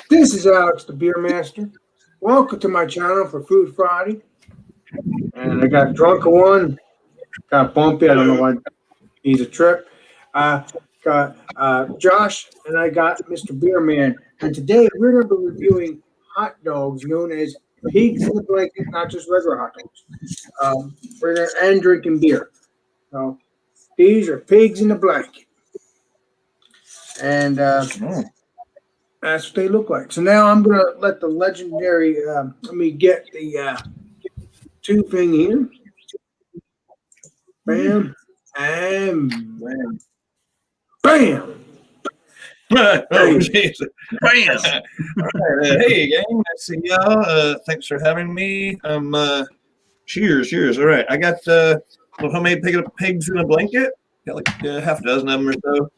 This is Alex, the Beer Master. Welcome to my channel for Food Friday. And I got Drunker One, got Bumpy. I don't know why he's a trip. Got Josh, and I got Mr. Beer Man. And today we're going to be reviewing hot dogs known as pigs in the blanket, not just regular hot dogs. And drinking beer. So these are pigs in the blanket. And that's what they look like. So now I'm going to let the legendary, let me get the tube thing here. Bam, and bam. Bam! Oh, Jesus. Bam! Hey, gang. Nice to see y'all. Thanks for having me. Cheers. All right. I got little homemade pigs in a blanket. Got like half a dozen of them or so.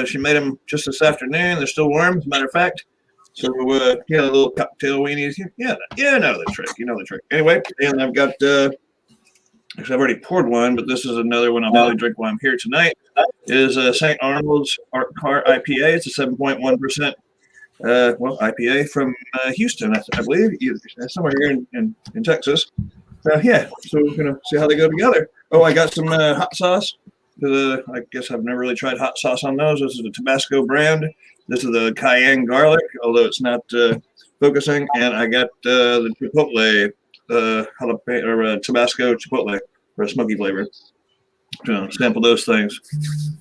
She made them just this afternoon. They're still warm, as a matter of fact. So, yeah, little cocktail weenies. Yeah, know the trick. You know the trick. Anyway, and I've got, actually, I've already poured one, but this is another one I'll probably drink while I'm here tonight. Is St. Arnold's Art Car IPA. It's a 7.1%, IPA from Houston, I believe, somewhere here in Texas. Yeah, so we're going to see how they go together. Oh, I got some hot sauce. I guess I've never really tried hot sauce on those. This is a Tabasco brand. This is the cayenne garlic, although it's not focusing. And I got the chipotle, Tabasco chipotle for a smoky flavor. So sample those things.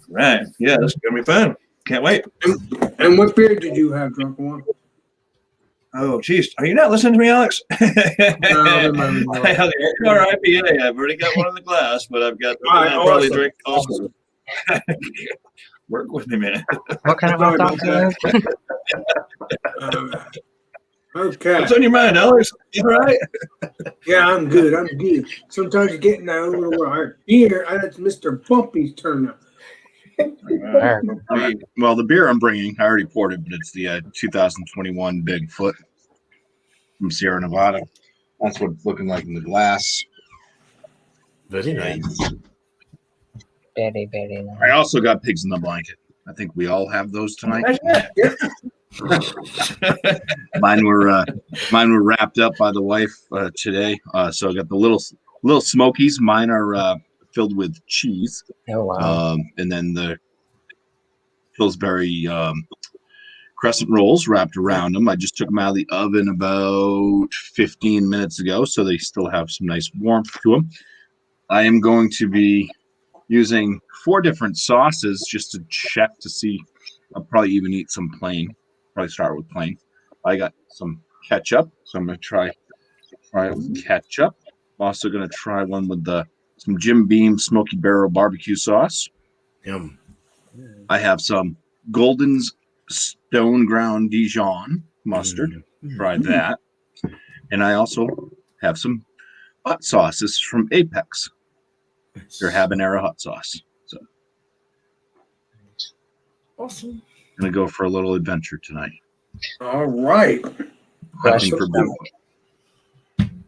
Right. Yeah, this is going to be fun. Can't wait. And what beer did you have, Drunken One? Oh, geez. Are you not listening to me, Alex? No, I have the Car IPA. I've already got one in the glass, but I've got I'll probably drink also. Work with me, man. What kind of hot dogs are Okay. What's on your mind, Alex? You all right? Yeah, I'm good. Sometimes you're getting that little hard. Here, it's Mr. Bumpy's turn now. Well, the beer I'm bringing, I already poured it, but it's the 2021 Bigfoot from Sierra Nevada. That's what it's looking like in the glass. Very nice. Very, very nice. I also got pigs in the blanket. I think we all have those tonight. Mine were wrapped up by the wife today. So I got the little smokies. Mine are filled with cheese. Oh wow! And then the Pillsbury crescent rolls wrapped around them. I just took them out of the oven about 15 minutes ago, so they still have some nice warmth to them. I am going to be using 4 different sauces just to check to see. I'll probably even eat some plain. Probably start with plain. I got some ketchup, so I'm going to try it with ketchup. I'm also going to try one with some Jim Beam Smoky Barrel barbecue sauce. Yum. I have some Golden's Stone Ground Dijon mustard. Try that. And I also have some hot sauces from Apex. Their habanero hot sauce. So awesome. I'm going to go for a little adventure tonight. All right. Hunting for Bigfoot.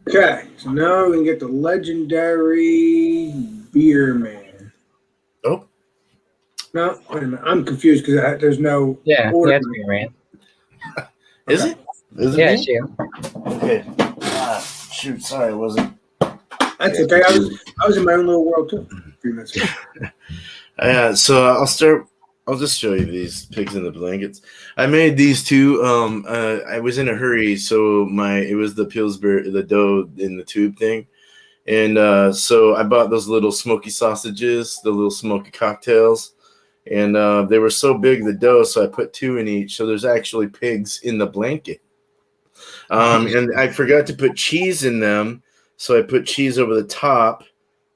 Okay, so now we can get the legendary Beer Man. Oh. No, wait a minute. I'm confused because there's no order. That's Beer Man. Is it? Is it? Yeah, it's you. Okay. Shoot, sorry, I wasn't. That's okay. I was in my own little world too. So I'll just show you these pigs in the blankets. I made these two. I was in a hurry, so it was the Pillsbury, the dough in the tube thing, and so I bought those little smoky sausages, the little smoky cocktails, and they were so big, the dough, so I put 2 in each. So there's actually pigs in the blanket, and I forgot to put cheese in them, so I put cheese over the top.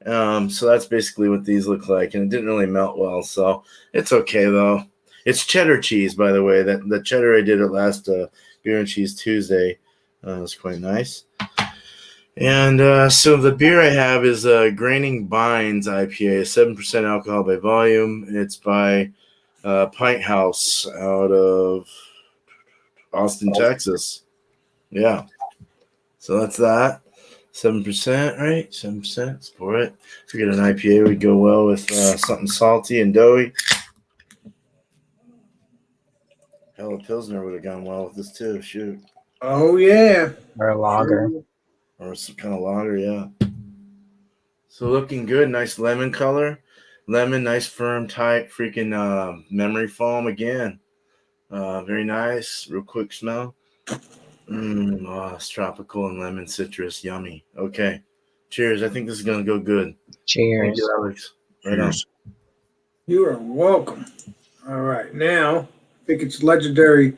So that's basically what these look like, and it didn't really melt well, so it's okay though. It's cheddar cheese, by the way. That the cheddar I did at last Beer and Cheese Tuesday was quite nice. And so the beer I have is Graining Binds IPA, 7% alcohol by volume. It's by Pint House out of Austin, Texas. Yeah, so that's that. 7%, right? 7%. Let's pour it. Figured an IPA would go well with something salty and doughy. Hell, a Pilsner would have gone well with this too. Shoot. Oh yeah. Or a lager. Or some kind of lager, yeah. So looking good. Nice lemon color. Lemon, nice firm, tight, freaking memory foam again. Very nice. Real quick smell. It's tropical and lemon citrus. Yummy. Okay. Cheers. I think this is going to go good. Thank Cheers. you, Alex. Right on. Cheers. You are welcome. All right, now I think it's legendary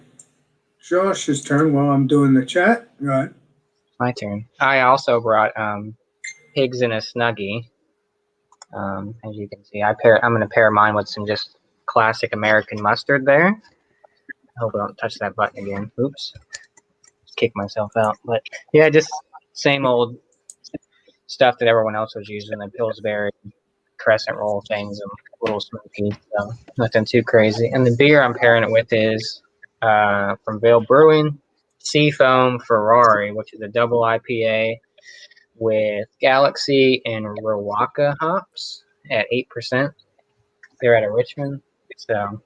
Josh's turn while I'm doing the chat. Go ahead. My turn. I also brought pigs in a snuggie. As you can see, I'm going to pair mine with some just classic American mustard there. I hope I don't touch that button again. Oops. Just kick myself out. But yeah, just same old stuff that everyone else was using, the Pillsbury crescent roll things, and a little smoky, so nothing too crazy. And the beer I'm pairing it with is from Vale Brewing, Seafoam Ferrari, which is a double IPA with Galaxy and Rowaka hops at 8%. They're out of Richmond. So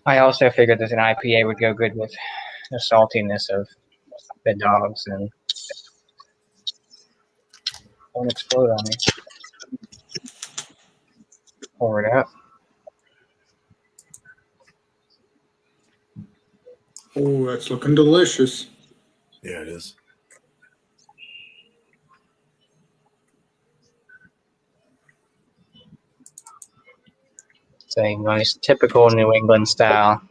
I also figured that an IPA would go good with the saltiness of the dogs and don't explode on me. Pour it up. Oh, that's looking delicious. Yeah, it is. It's a nice, typical New England style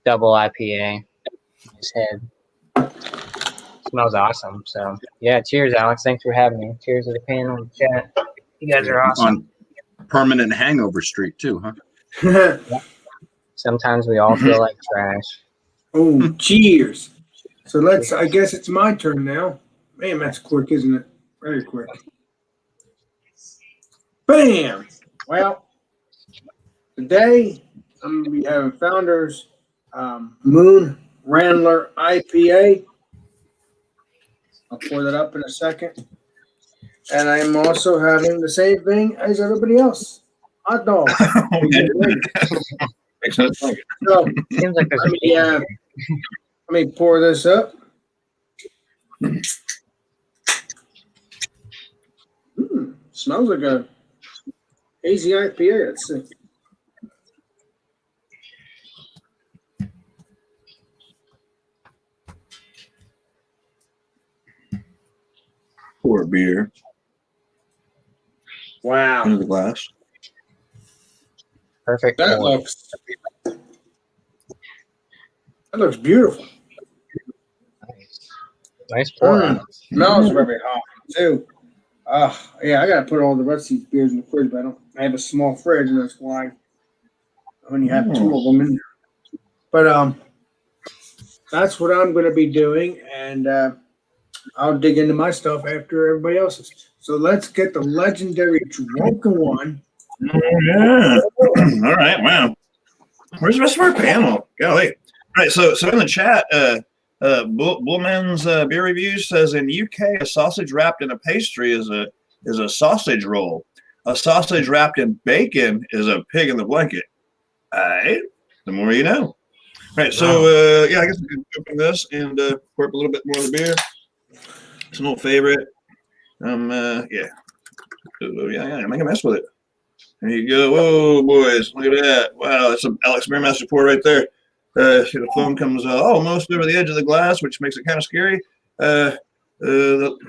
double IPA. Nice head. Smells awesome. So, yeah, cheers, Alex. Thanks for having me. Cheers to the panel and chat. You guys are awesome. On permanent hangover streak too, huh? Sometimes we all feel like trash. Oh, cheers. So I guess it's my turn now. Man, that's quick, isn't it? Very quick. Bam! Well, today I'm going to be having Founders Moon Randler IPA. I'll pour that up in a second. And I'm also having the same thing as everybody else. Hot dogs. So, Seems like there's a let me pour this up. Smells like a hazy IPA. Let's see. Pour beer Wow. into the glass. perfect. That looks beautiful. Nice pour. Smells very hot too. Yeah, I gotta put all the rest of these beers in the fridge, but I have a small fridge, and that's why I only have two of them in there. But that's what I'm gonna be doing, and I'll dig into my stuff after everybody else's. So let's get the legendary drunken one. Oh, yeah. All right. Wow. Where's the rest of our panel? Golly. All right. So in the chat, Bullman's beer reviews says in UK a sausage wrapped in a pastry is a sausage roll. A sausage wrapped in bacon is a pig in the blanket. All right. The more you know. All right. So yeah, I guess we can open this and pour up a little bit more of the beer. It's an old favorite. Yeah. Yeah, make a mess with it. There you go. Whoa, boys, look at that. Wow, that's an Alex Beermaster pour right there. The foam comes almost over the edge of the glass, which makes it kind of scary. The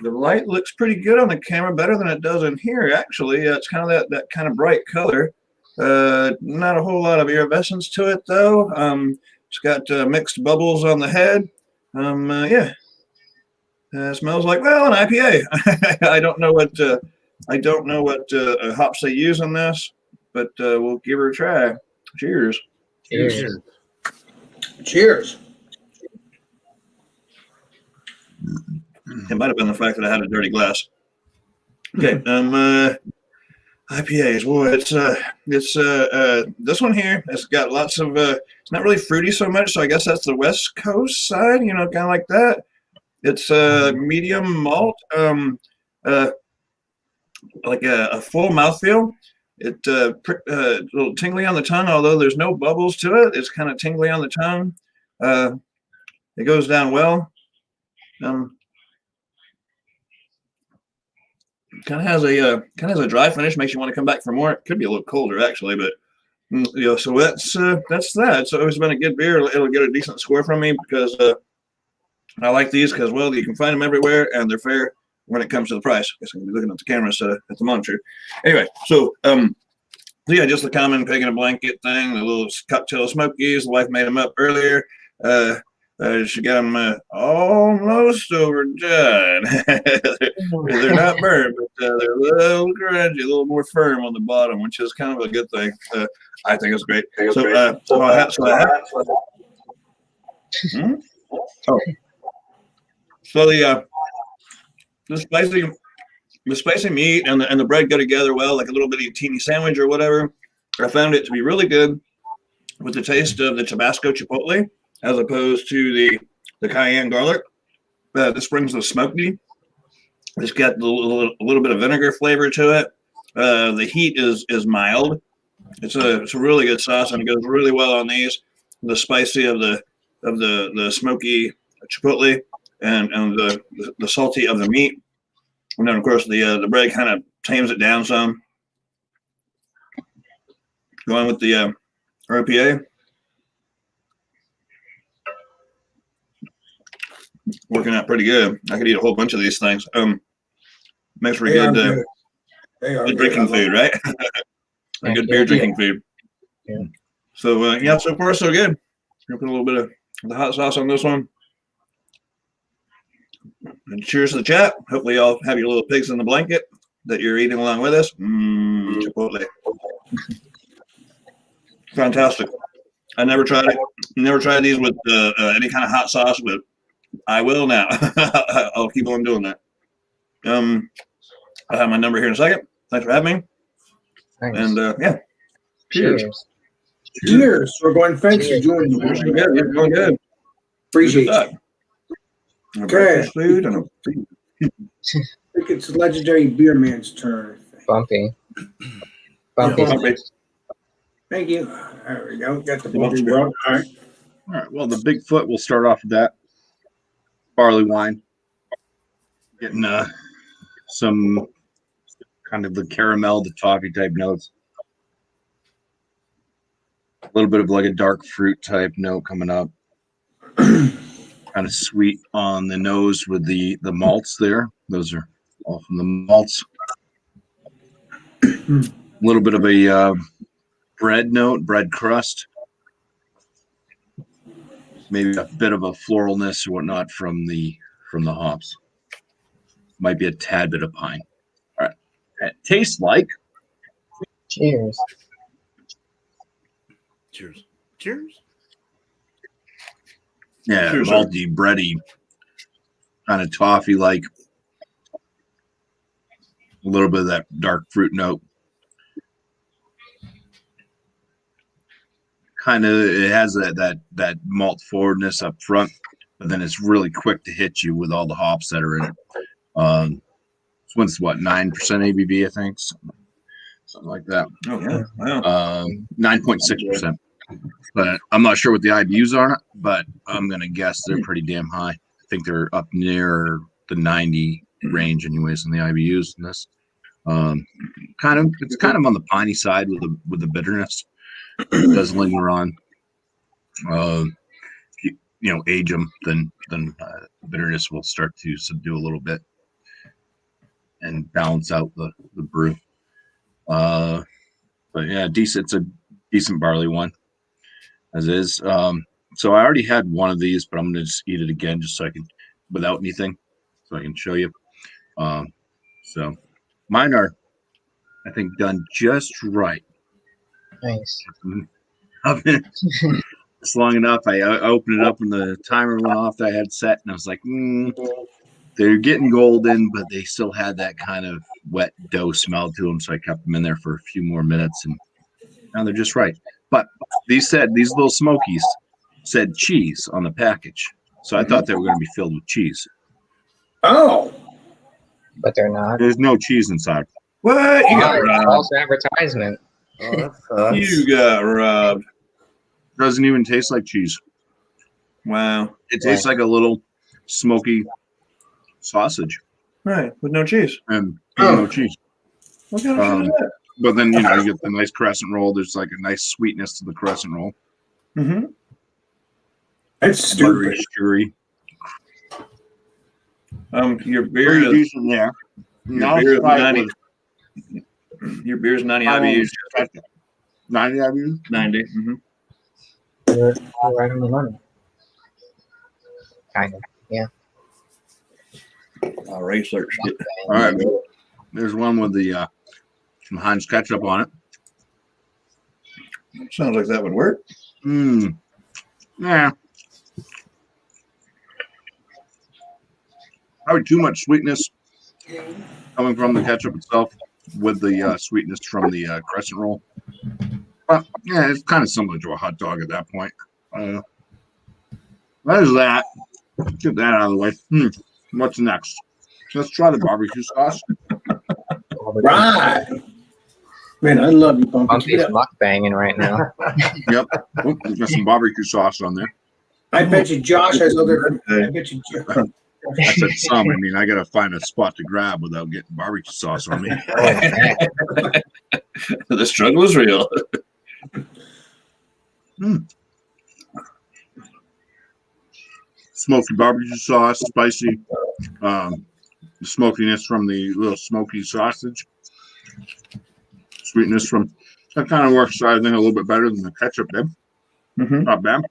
light looks pretty good on the camera, better than it does in here, actually. It's kind of that kind of bright color. Not a whole lot of iridescence to it, though. It's got mixed bubbles on the head. Yeah. Smells like, well, an IPA. I don't know what hops they use on this, but we'll give her a try. Cheers. Cheers. Cheers. It might have been the fact that I had a dirty glass. Okay. IPAs. Boy, it's this one here. It's got lots of. It's not really fruity so much, so I guess that's the West Coast side. You know, kind of like that. It's medium malt. Like a full mouthfeel. a little tingly on the tongue, although there's no bubbles to it. It's kind of tingly on the tongue. It goes down well. Kind of has a dry finish. Makes you want to come back for more. It could be a little colder actually, but so that's that. It's always been a good beer. It'll get a decent score from me because I like these because well you can find them everywhere and they're fair when it comes to the price. I guess I'm gonna be looking at the cameras at the monitor. Anyway, so yeah, just the common pig in a blanket thing. The little cocktail smokies. The wife made them up earlier. She got them almost overdone. They're not burned, but they're a little crunchy, a little more firm on the bottom, which is kind of a good thing. I think it's great. So the spicy meat and the bread go together well, like a little bitty teeny sandwich or whatever. I found it to be really good with the taste of the Tabasco chipotle as opposed to the cayenne garlic. This brings the smoky. It's got a little bit of vinegar flavor to it. The heat is mild. It's a really good sauce and it goes really well on these. The spicy of the smoky chipotle and the salty of the meat. And then of course the bread kind of tames it down some. Going with the RPA. Working out pretty good. I could eat a whole bunch of these things. Makes for good drinking food, right? A good beer drinking food. Yeah. So yeah, so far so good. Gonna put a little bit of the hot sauce on this one. And cheers to the chat. Hopefully y'all have your little pigs in the blanket that you're eating along with us. Chipotle. Fantastic. I never tried it. Never tried these with any kind of hot sauce, but I will now. I'll keep on doing that. I'll have my number here in a second. Thanks for having me. Thanks. And yeah, cheers. Cheers. We're going thanks for joining Cheers. me. Yeah, you're doing good. Appreciate Good it. stuff. Okay. Food and I think it's legendary beer man's turn. Bumpy. Bumpy. Thank you. There we go. Got the bumpy rub. All right. All right. Well, the Bigfoot, we'll start off with that. Barley wine. Getting some kind of the caramel, the toffee type notes. A little bit of like a dark fruit type note coming up. Kind of sweet on the nose with the malts there. Those are all from the malts. A little bit of a bread note, bread crust. Maybe a bit of a floralness or whatnot from the hops. Might be a tad bit of pine. All right. It tastes like. Cheers. Cheers. Cheers. Yeah, Cheers, malty, bready, kind of toffee like. A little bit of that dark fruit note. Kind of, it has that malt forwardness up front, but then it's really quick to hit you with all the hops that are in it. This one's what, 9% ABV, I think, something like that. Oh yeah, wow. 9.6%. But I'm not sure what the IBUs are on it, but I'm gonna guess they're pretty damn high. I think they're up near the 90 range, anyways, in the IBUs in this. It's kind of on the piney side with the bitterness. It does linger on. If you age them, then bitterness will start to subdue a little bit and balance out the brew. But yeah, decent. It's a decent barley one, as is. So I already had one of these, but I'm gonna just eat it again, just so I can, without anything, so I can show you. So mine are, I think, done just right. Nice. I've been it's long enough. I opened it up when the timer went off that I had set, and I was like, they're getting golden, but they still had that kind of wet dough smell to them. So I kept them in there for a few more minutes, and now they're just right. But these little smokies said cheese on the package, so I thought they were going to be filled with cheese. Oh. But they're not. There's no cheese inside. What? You got robbed. False advertisement. Oh, that sucks. You got robbed. Doesn't even taste like cheese. Wow. It tastes like a little smoky sausage Right. With no cheese. and no cheese. What kind of shit is that? But then, you know, you get the nice crescent roll. There's like a nice sweetness to the crescent roll. Mm-hmm. That's Buttery, stupid. sugary. Your beer Very is decent there. Now beer is let's try it 90. with your beer's 90 I IBUs. want 90 IBUs? 90. Mm-hmm. You're right on the money. Kind of. Yeah. I'll research it. All right. There's one with the some Heinz ketchup on it. Sounds like that would work. Mmm. Yeah. Probably too much sweetness coming from the ketchup itself with the sweetness from the crescent roll. But yeah, it's kind of similar to a hot dog at that point. There's that. Get that out of the way. What's next? Let's try the barbecue sauce. Right. Man, I love you, Bumpy. Keep Bumpy's it up. mukbanging right now. Yep. Oh, we've got some barbecue sauce on there. I bet you Josh has other. I bet you. I said some. I mean, I got to find a spot to grab without getting barbecue sauce on me. The struggle is real. Smoky barbecue sauce, spicy. The smokiness from the little smoky sausage. Sweetness from that kind of works, I think, a little bit better than the ketchup did. Mm-hmm. Not bad.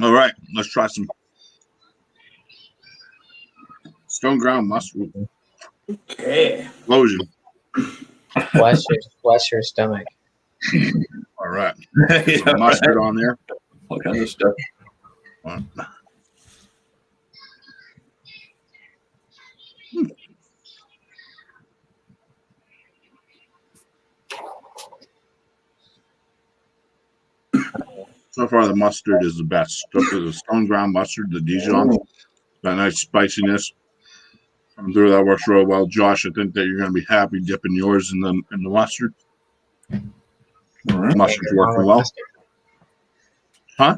All right, let's try some stone ground mustard. Okay. Explosion. Bless your stomach. All right, Yeah, some mustard on there. All kinds of stuff. So far, the mustard is the best. The stone ground mustard, the Dijon, that nice spiciness. Coming through, that works real well. Josh, I think that you're going to be happy dipping yours in the mustard. All right. Mustard's working well. Huh?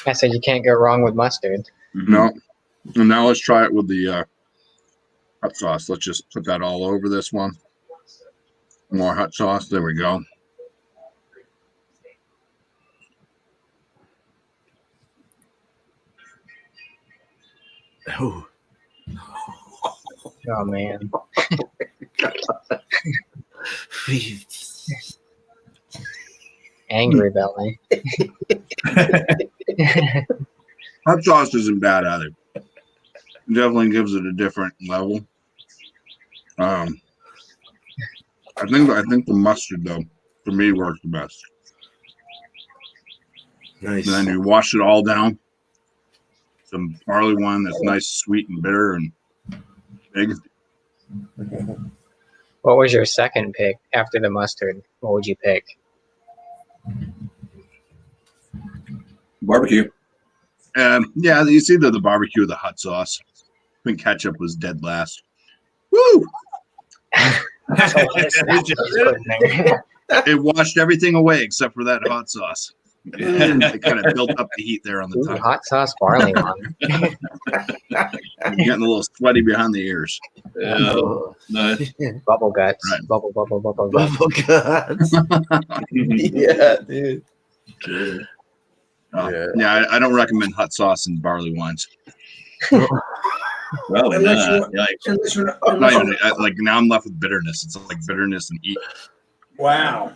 I said you can't go wrong with mustard. No. And now let's try it with the hot sauce. Let's just put that all over this one. More hot sauce. There we go. Oh, Oh man. Angry belly. Hot sauce isn't bad either. It definitely gives it a different level. I think the mustard though, for me, works the best. nice. And then you wash it all down. Some barley wine that's nice, sweet, and bitter, and big. What was your second pick after the mustard? What would you pick? Barbecue. Yeah, it's either the barbecue or the hot sauce. I think ketchup was dead last. Woo! It washed everything away except for that hot sauce. It kind of built up the heat there on the Ooh, tongue. hot sauce barley wine. You're getting a little sweaty behind the ears. Oh, nice. Bubble guts. Right. Bubble guts. Oh God. Yeah, dude. Yeah, I don't recommend hot sauce and barley wines. Probably Unless you- not. Yikes. Unless you're Not unless even, you're- like now I'm left with bitterness. It's like bitterness and heat. wow.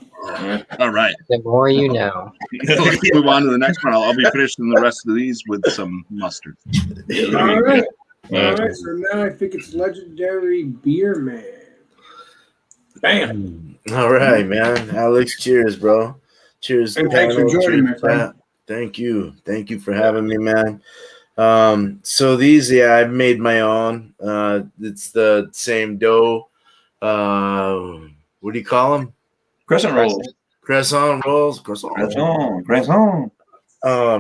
All right. The more you know. Let's move on to the next one. I'll be finishing the rest of these with some mustard. All right. All right. So now I think it's legendary beer man. Bam. All right, man. Alex, cheers, bro. Cheers. And thanks for panel. joining, Cheers, my friend. Pat. Thank you. Thank you for having me, man. So these, I've made my own. It's the same dough. What do you call them? Crescent rolls. Croissant rolls. Croissant. Croissant.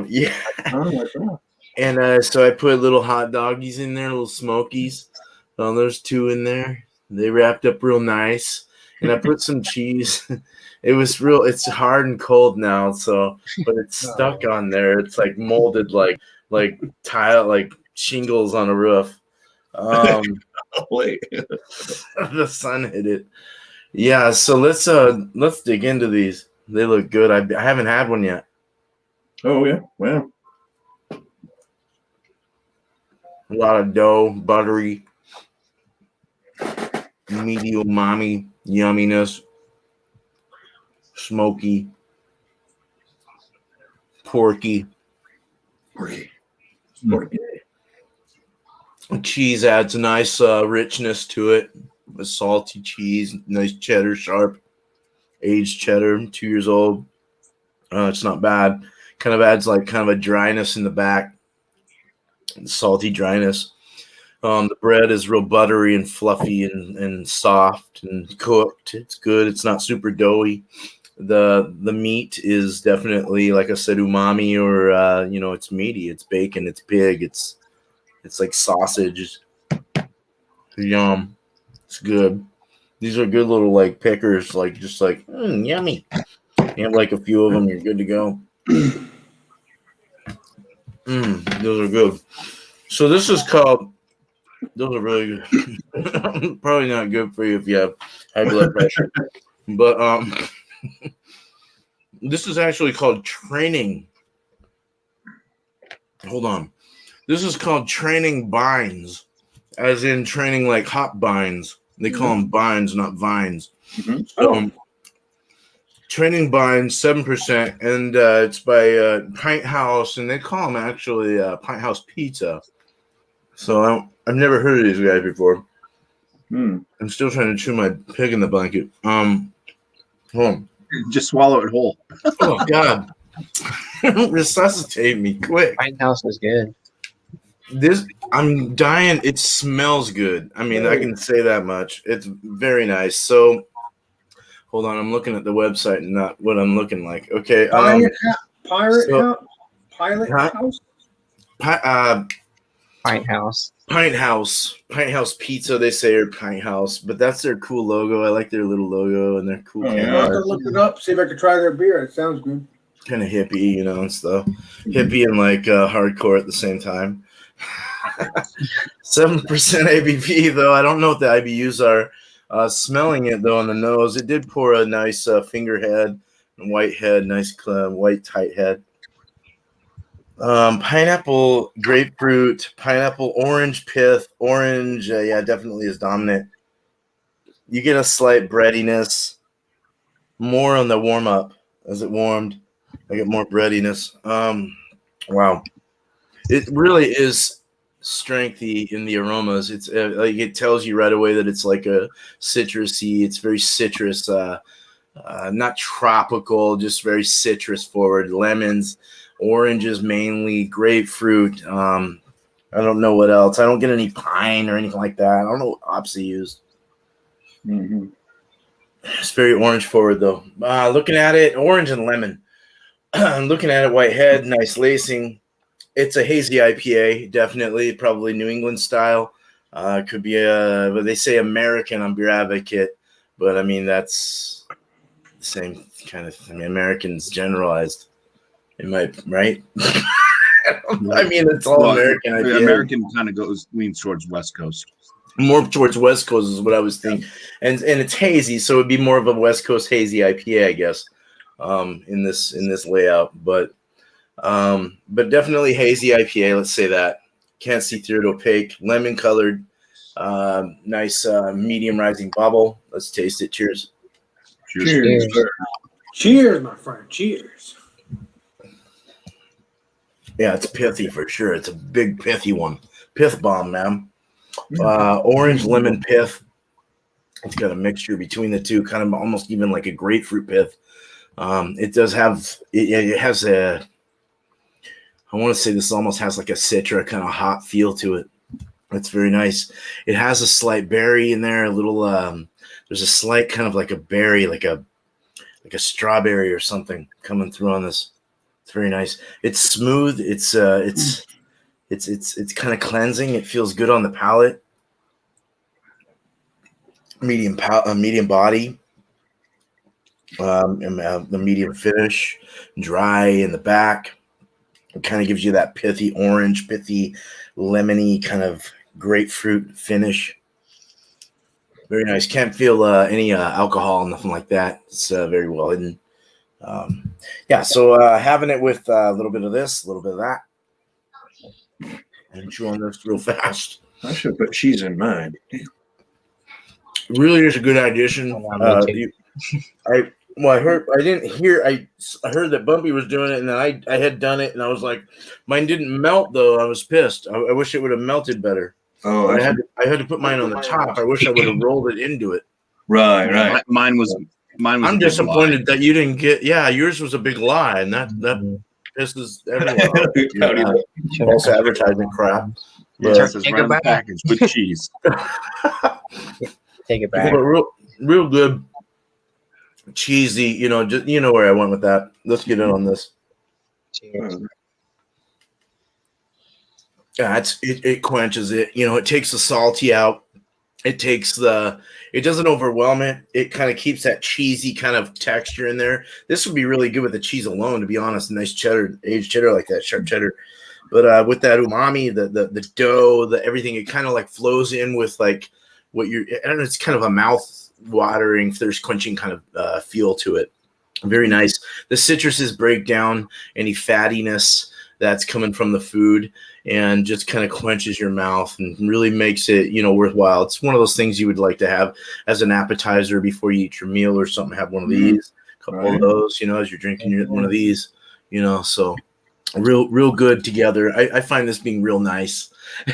Yeah. And so I put little hot doggies in there, little smokies. There's two in there. They wrapped up real nice. and I put some cheese. It was real. It's hard and cold now, so but it's stuck on there. It's like molded like tile, like shingles on a roof. Wait. The sun hit it. Yeah, so let's dig into these. They look good. I haven't had one yet. Oh yeah. Wow. A lot of dough, buttery, meaty umami, yumminess, smoky, porky. Porky. Cheese adds a nice richness to it. A salty cheese, nice cheddar, sharp, aged cheddar, 2 years old. It's not bad. Kind of adds like kind of a dryness in the back, salty dryness. The bread is real buttery and fluffy and soft and cooked. It's good. It's not super doughy. The meat is definitely, like I said, umami, or it's meaty. It's bacon. It's pig. It's like sausage. Yum. It's good. These are good little like pickers, like just like yummy. You have like a few of them, you're good to go. Those are good. So this is called. Those are really good. Probably not good for you if you have high blood pressure, but this is actually called training. Hold on. This is called training binds, as in training like hop binds. They call them binds, not vines. So, training binds, 7%, and it's by Pint House, and they call them actually Pint House Pizza. So I've never heard of these guys before. I'm still trying to chew my pig in the blanket. Hold on. Just swallow it whole. Oh God! Resuscitate me quick. White House is good. I'm dying. It smells good. I mean, I can say that much. It's very nice. So, hold on. I'm looking at the website and not what I'm looking like. Okay. Pilot Huh? House? White House. Pint House Pizza, they say, or Pint House, but that's their cool logo. I like their little logo and their cool Oh, yeah. I'll have to look it up, see if I can try their beer. It sounds good. kind of hippie, and stuff. Hippie and like hardcore at the same time. 7% ABV, though. I don't know what the IBUs are. Smelling it, though, on the nose, it did pour a nice finger head and white head, nice white tight head. Pineapple, grapefruit, pineapple, orange pith. Orange, definitely is dominant. You get a slight breadiness, more on the warm up. As it warmed, I get more breadiness. Wow, it really is strengthy in the aromas. It's like it tells you right away that it's like a citrusy. It's very citrus, not tropical, just very citrus forward. Lemons, oranges mainly, grapefruit. I don't know what else. I don't get any pine or anything like that. I don't know what hops they used. It's very orange forward though. Looking at it, orange and lemon. Looking at it, white head, nice lacing. It's a hazy IPA, definitely, probably New England style. Could be but they say American on Beer Advocate, but I mean that's the same kind of. I mean, Americans generalized. It might, right? I mean, it's all American. IPA. American kind of leans towards West Coast. More towards West Coast is what I was thinking, and it's hazy, so it'd be more of a West Coast hazy IPA, I guess, in this layout. But definitely hazy IPA. Let's say that. Can't see through it. Opaque, lemon colored, nice medium rising bubble. Let's taste it. Cheers. Cheers. Cheers, my friend. Cheers. Yeah, it's pithy for sure. It's a big pithy one. Pith bomb, man. Orange lemon pith. It's got a mixture between the two, kind of almost even like a grapefruit pith. It does have it has a, I want to say this almost has like a citra kind of hot feel to it. It's very nice. It has a slight berry in there, a little there's a slight kind of like a berry, like a strawberry or something coming through on this. It's very nice. It's smooth. It's kind of cleansing. It feels good on the palate. Medium body. and the medium finish, dry in the back. It kind of gives you that pithy orange, pithy, lemony kind of grapefruit finish. Very nice. Can't feel any alcohol, nothing like that. It's very well hidden. Yeah, so having it with a little bit of this, a little bit of that, and chew on this real fast. I should put cheese in mine. Really is a good addition. I heard that Bumpy was doing it, and then I had done it, and I was like, mine didn't melt though. I was pissed. I wish it would have melted better. Oh, I had to put mine on the top. I wish I would have rolled it into it. right. Mine was. I'm disappointed that you didn't get. Yeah, yours was a big lie, and that pisses everyone off. False advertising crap. Yeah, it's around the package with cheese. Take it back. But real good, cheesy. Just where I went with that. Let's get in on this. Cheers. Yeah, it quenches it. It takes the salty out. It doesn't overwhelm it. It kind of keeps that cheesy kind of texture in there. This would be really good with the cheese alone, to be honest. A nice cheddar, aged cheddar like that, sharp cheddar. But with that umami, the dough, everything, it kind of like flows in with like what I don't know, it's kind of a mouth watering, thirst quenching kind of feel to it. Very nice. The citruses break down any fattiness that's coming from the food and just kind of quenches your mouth and really makes it, worthwhile. It's one of those things you would like to have as an appetizer before you eat your meal or something. Have one of these, a couple of those, as you're drinking one of these, so real good together. I find this being real nice.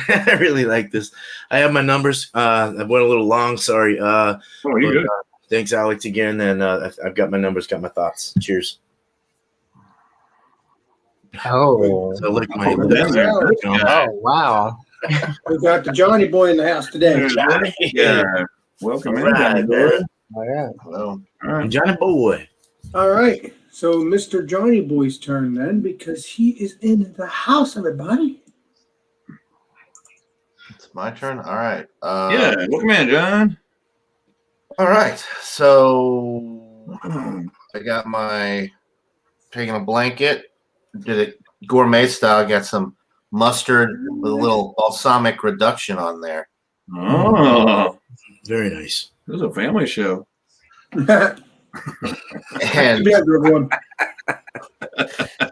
I really like this. I have my numbers. I went a little long. Sorry. You're good. Thanks, Alex, again. And I've got my numbers, got my thoughts. Cheers. Oh. So look my Oh, wow. We got the Johnny boy in the house today. Yeah. Welcome in, Right, Johnny. man. Oh, yeah. Hello. All right. Johnny boy. All right. So Mr. Johnny Boy's turn then, because he is in the house, everybody. It's my turn. All right. Yeah. Welcome in, John. All right. So I got my pig in a blanket. Did it gourmet style. Got some mustard with a little balsamic reduction on there. Oh, Very nice. this is a family show. And Yeah, everyone.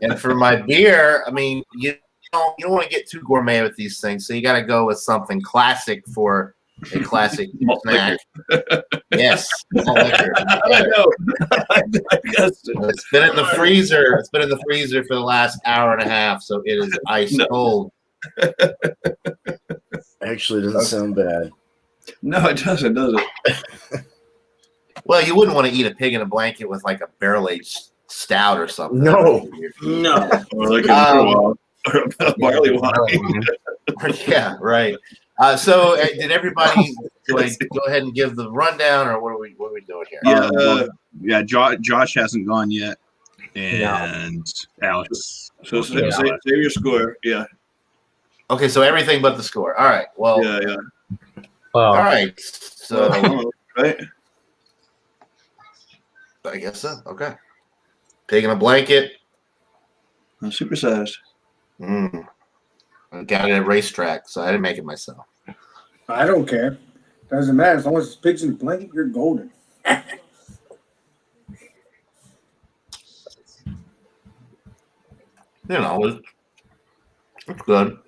and for my beer, I mean, you don't want to get too gourmet with these things, so you got to go with something classic for a classic Malt snack. Yes, malt liquor. I know. I guessed it. It's been in the freezer. It's been in the freezer for the last hour and a half, so it is ice cold. Actually, it doesn't sound bad. No, it doesn't, does it? Well, you wouldn't want to eat a pig in a blanket with like a barrel-aged stout or something. No. No. Or like a barley wine. Yeah, right. So, did everybody go ahead and give the rundown, or what are we doing here? Yeah. Josh hasn't gone yet, and Alex. So save your score. Yeah. Okay, so everything but the score. All right. Well. Yeah. All Well, right. So, Right. I guess so. Okay. Pig in a blanket. I'm supersized. I got it at a racetrack, so I didn't make it myself. I don't care. Doesn't matter. As long as it's pigs in the blanket, you're golden. It's good.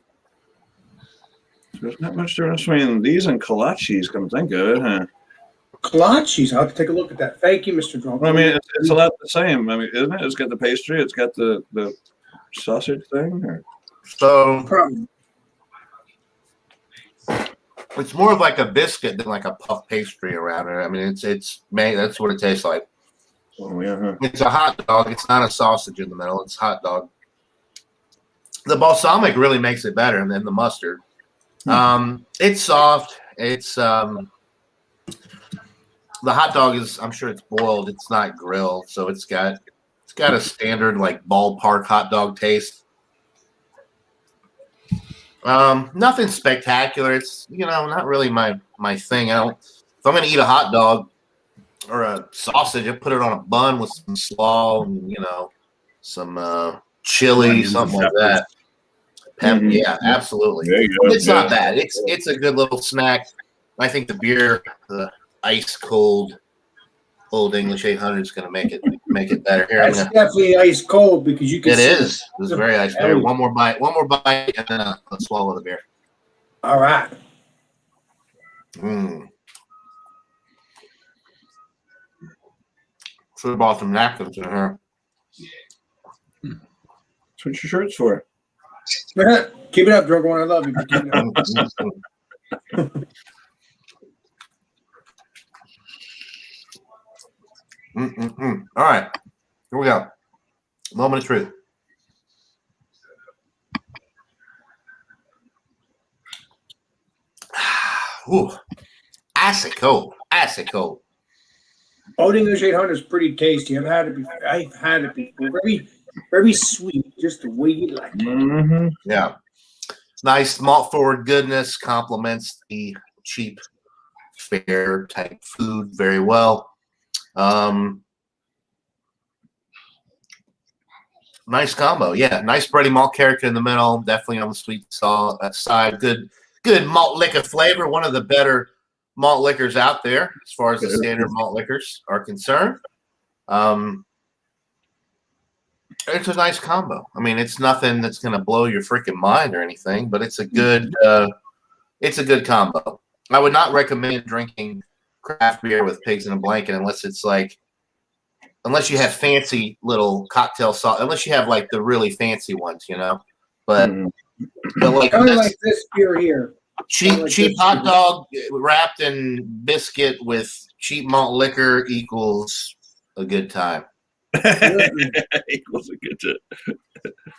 There's not much difference between these and kolaches, come to think of it, huh? Kolaches. I'll have to take a look at that. Thank you, Mr. Drunk. Well, I mean, it's a lot the same. I mean, isn't it? It's got the pastry. It's got the sausage thing. Or? So Probably. it's more of like a biscuit than like a puff pastry around it. I mean, it's made. That's what it tastes like. Oh, yeah. Huh? It's a hot dog. It's not a sausage in the middle. It's hot dog. The balsamic really makes it better than the mustard. It's soft. It's the hot dog is. I'm sure it's boiled. It's not grilled, so it's got a standard like ballpark hot dog taste. Nothing spectacular. It's not really my thing. If I'm gonna eat a hot dog, or a sausage. I put it on a bun with some slaw and some chili, Onions something and like that. Mhm. Yeah, absolutely. There you go. It's not bad. It's a good little snack. I think the beer, the ice cold Old English 800 is going to make it better. Here, That's definitely ice cold because you can it see is. It's very ice. Beer. One more bite, and then a swallow of the beer. All right. Should have bought some napkins in here. That's what your shirt's for. Keep it up, drunk one. I love you. Keep it up. All right, here we go. Moment of truth. Ooh, acid cold. Old English 800 is pretty tasty. I've had it before. Very, very sweet, just the way you like it. Mm-hmm. Yeah. Nice malt forward goodness, complements the cheap fare type food very well. Nice combo. Yeah, nice bready malt character in the middle, definitely on the sweet side. Good malt liquor flavor, one of the better malt liquors out there as far as the standard malt liquors are concerned. It's a nice combo. I mean, it's nothing that's going to blow your freaking mind or anything, but it's a good combo. I would not recommend drinking craft beer with pigs in a blanket unless you have fancy little cocktail sauce, unless you have like the really fancy ones, But like Kind of like this beer here. cheap hot dog wrapped in biscuit with cheap malt liquor equals a good time. Equals a good time.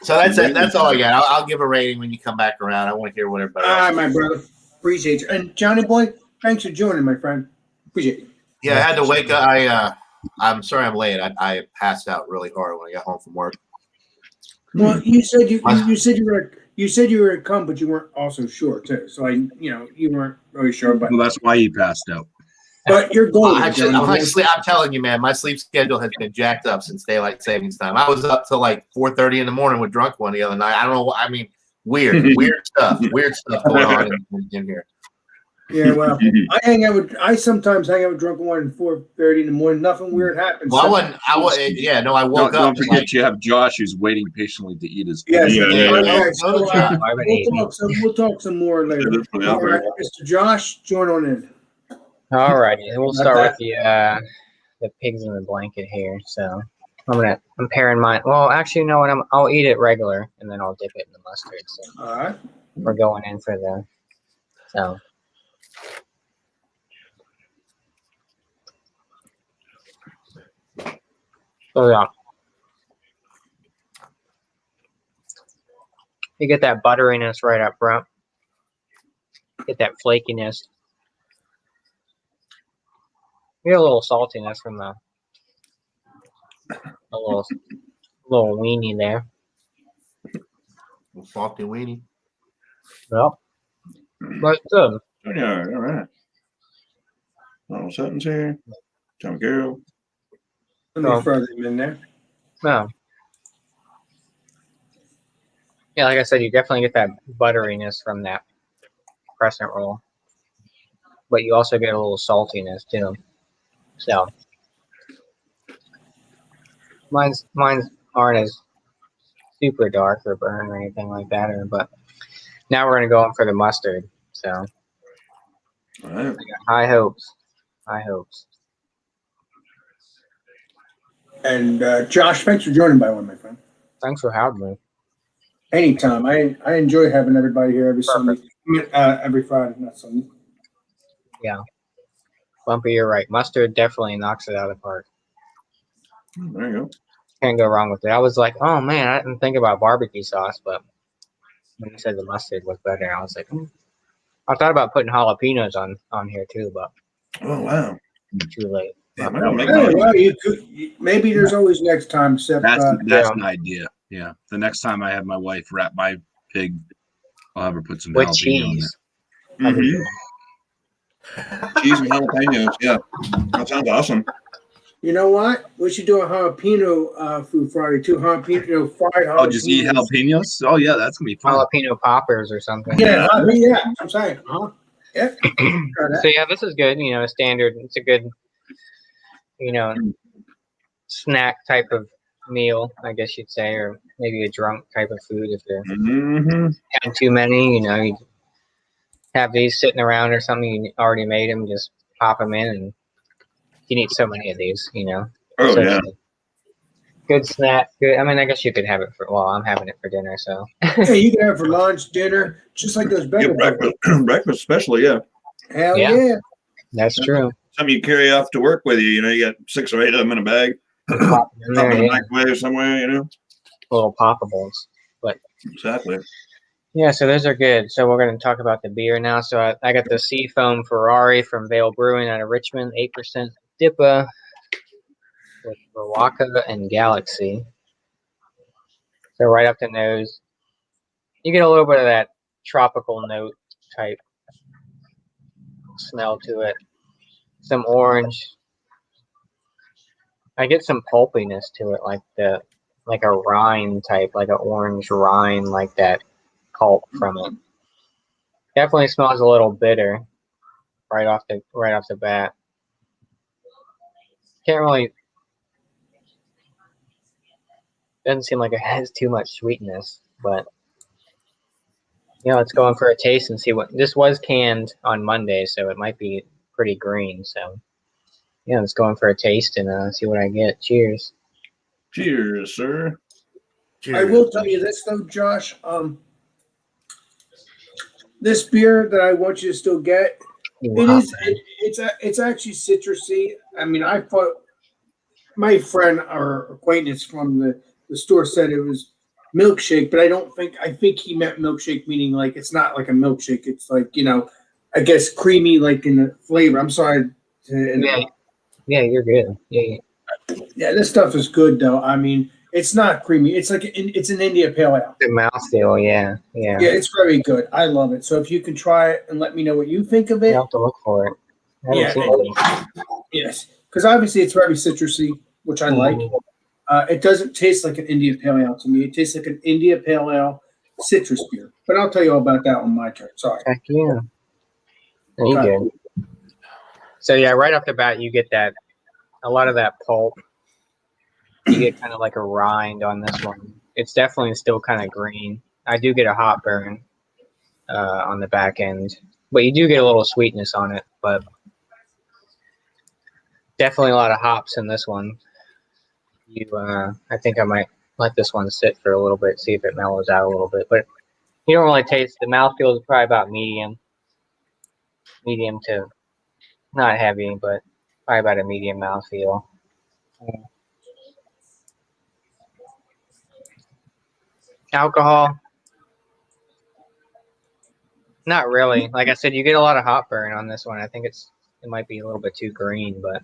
So that's it. That's all I got. I'll give a rating when you come back around. I want to hear what everybody else. All right, my brother. Appreciate you. And Johnny boy, thanks for joining, my friend. Appreciate you. Yeah, I had to wake up. I'm sorry I'm late. I passed out really hard when I got home from work. Well, you said you said you were to come, but you weren't also sure too. So you weren't really sure, but Well, that's why he passed out. but you're golden. I'm telling you, man, my sleep schedule has been jacked up since daylight savings time. I was up till like 4:30 in the morning with drunk one the other night. I don't know. I mean, weird stuff going on in here. Yeah, well, I sometimes hang out with drunk one at 4:30 in the morning. Nothing weird happens. Well, I woke up. Don't forget you have Josh who's waiting patiently to eat his. Yes, Yeah. we'll talk some more later. All right, Mr. Josh, join on in. All righty, we'll start with the pigs in the blanket here. So I'm pairing mine. Well, actually, you know what? I'll eat it regular, and then I'll dip it in the mustard. So All right, we're going in for the so. So yeah, you get that butteriness right up front. Get that flakiness. You get a little saltiness from a little weenie there. Salty weenie. Well, but good. All right. Oh, something's here. John Carroll. let me throw them in there. No. Yeah, like I said, you definitely get that butteriness from that crescent roll, but you also get a little saltiness too. So mine's aren't as super dark or burn or anything like that, but now we're gonna go in for the mustard. So All right. I got high hopes. And Josh, thanks for joining, by the way, my friend. Thanks for having me. Anytime. I enjoy having everybody here every Sunday. Every Friday, not Sunday. Yeah. Bumpy, you're right. Mustard definitely knocks it out of the park. There you go. Can't go wrong with it. I was like, oh man, I didn't think about barbecue sauce, but when you said the mustard was better, I was like, I thought about putting jalapenos on here too, but Oh wow. too late. Yeah, I don't make Well, you could. Maybe there's always next time. Except That's an idea. Yeah. The next time I have my wife wrap my pig, I'll have her put some With jalapeno cheese. in Mhm. Cheese and jalapenos. Yeah, that sounds awesome. You know what? We should do a jalapeno food Friday too. Jalapeno fried Oh, just eat jalapenos. jalapenos? Oh, yeah, that's going to be fun. Jalapeno poppers or something. Yeah, I'm saying. Yeah. Try that. So yeah, this is good. You know, standard. It's a good, you know, snack type of meal, I guess you'd say, or maybe a drunk type of food if you're Mm-hmm. having too many. You know, you have these sitting around or something. You already made them. Just pop them in, and you can eat so many of these. You know. Oh So yeah. good snack. Good. I mean, I guess you could have it for. Well, I'm having it for dinner, so. Yeah, you can have it for lunch, dinner, just like those Yeah, bagel breakfast, breakfast especially. Yeah, Hell Yeah. yeah. That's true. something you carry off to work with you. You know, you got 6 or 8 of them in a bag. Pop them in Pop there, in the yeah. microwave somewhere. You know. Little poppables. Exactly. Yeah, so those are good. So we're going to talk about the beer now. So I got the Seafoam Ferrari from Vale Brewing out of Richmond, 8% DIPA with Rowaka and Galaxy. So right up the nose, you get a little bit of that tropical note type smell to it. Some orange. I get some pulpiness to it, like a rind type, like an orange rind, like that pulp from it. Definitely smells a little bitter right off the bat. Can't really. Doesn't seem like it has too much sweetness, but let's go in for a taste and see what. This was canned on Monday, so it might be pretty green. So let's go in for a taste and see what I get. Cheers. Cheers, sir. I will tell you this though, Josh. This beer that I want you to still get, Wow. it's actually citrusy. I mean, I thought my friend or acquaintance from the store said it was milkshake, but I think he meant milkshake meaning like it's not like a milkshake. It's like, I guess creamy like in the flavor. I'm sorry to Yeah, you're good. Yeah. Yeah, this stuff is good though. I mean, it's not creamy. It's like it's an India Pale Ale. The mouthfeel, yeah. Yeah, it's very good. I love it. So if you can try it and let me know what you think of it. You'll have to look for it. I haven't seen it. Yes, because obviously it's very citrusy, which I like. It doesn't taste like an India Pale Ale to me. It tastes like an India Pale Ale citrus beer. But I'll tell you all about that on my turn. Sorry. Heck yeah. You good. So yeah, right off the bat, you get a lot of that pulp. You get kind of like a rind on this one. It's definitely still kind of green. I do get a hot burn on the back end, but you do get a little sweetness on it. But definitely a lot of hops in this one. I think I might let this one sit for a little bit, see if it mellows out a little bit. But you don't really taste the mouthfeel is probably about medium to not heavy, but probably about a medium mouthfeel. Alcohol, not really. Like I said, you get a lot of hot burn on this one. I think it might be a little bit too green, but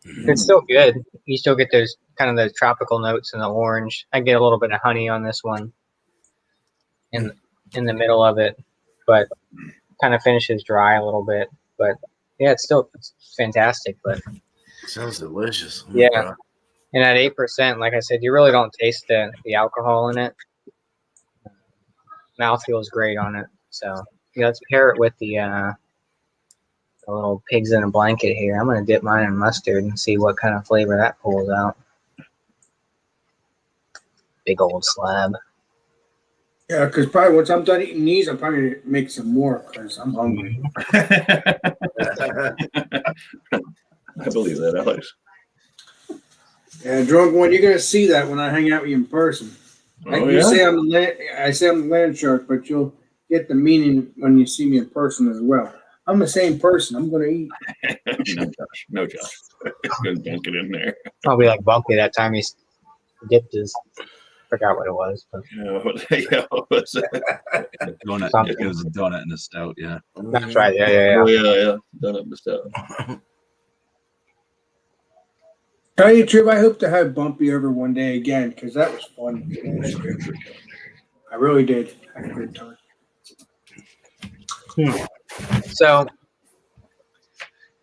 it's still good. You still get those kind of those tropical notes in the orange. I get a little bit of honey on this one in the middle of it, but kind of finishes dry a little bit. But yeah, it's fantastic. But Sounds delicious. Yeah. God. And at 8%, like I said, you really don't taste the alcohol in it. Mouth feels great on it. So let's pair it with the little pigs in a blanket here. I'm gonna dip mine in mustard and see what kind of flavor that pulls out. Big old slab. Yeah, because probably once I'm done eating these, I'll probably make some more because I'm hungry. I believe that, Alex. Yeah, drunk one, you're gonna see that when I hang out with you in person. Like Oh, you yeah? say I say I'm the land shark, but you'll get the meaning when you see me in person as well. I'm the same person. I'm gonna eat. No, Josh. Don't get in there. I'll be like Bumpy that time he dipped his. Forgot what it was. But What was it? Donut. Something. It was a donut and a stout. Yeah. That's right. Yeah. Oh, yeah. Donut missed out. Tell you the truth, I hope to have Bumpy over one day again because that was fun. I really did. I had a good time. So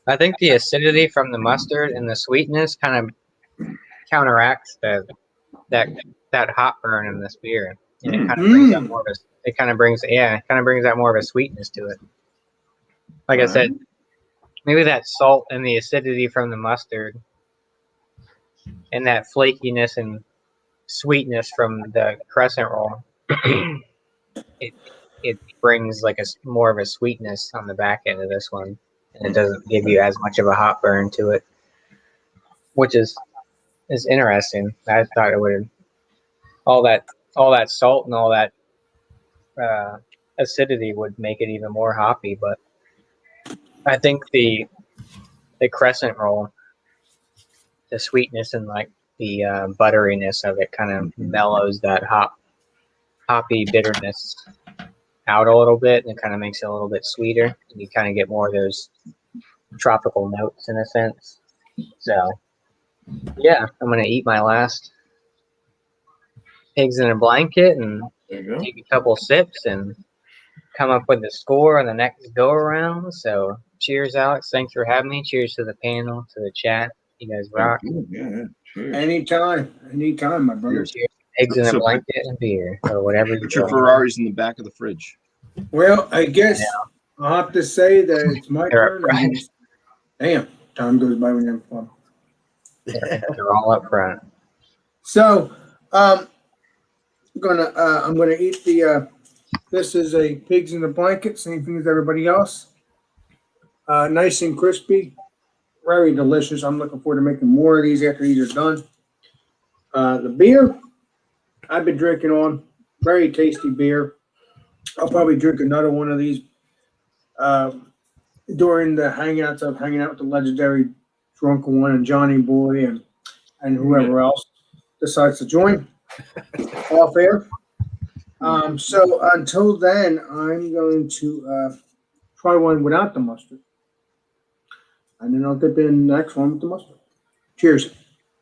I think the acidity from the mustard and the sweetness kind of counteracts that hot burn in this beer, and it kind of brings out more of a. It kind of brings out more of a sweetness to it. Like I said, maybe that salt and the acidity from the mustard, and that flakiness and sweetness from the crescent roll. it brings like a more of a sweetness on the back end of this one, and it doesn't give you as much of a hot burn to it, which is interesting. I thought it would all that salt and all that acidity would make it even more hoppy, but I think the crescent roll, the sweetness and like the butteriness of it kind of mellows that hoppy bitterness out a little bit, and it kind of makes it a little bit sweeter, and you kind of get more of those tropical notes in a sense. So yeah, I'm gonna eat my last eggs in a blanket and There you go. take a couple sips and come up with a score on the next go around. So cheers, Alex. Thanks for having me. Cheers to the panel, to the chat. You guys rock. Yeah. Cheers. Anytime, my brother. Cheers. Eggs in a So- blanket and beer, or whatever you Put your want. Ferraris in the back of the fridge. Well, I guess I'll have to say that it's my They're turn. I mean, damn, time goes by when you're fun. They're all up front. So, I'm gonna eat the. This is a pigs in the blanket, same thing as everybody else. Nice and crispy, very delicious. I'm looking forward to making more of these after these are done. The beer I've been drinking on, very tasty beer. I'll probably drink another one of these during the hangouts of hanging out with the legendary Drunken One and Johnny Boy and whoever else decides to join off air. So until then, I'm going to try one without the mustard. And then I'll dip in the next one with the mustard. Cheers.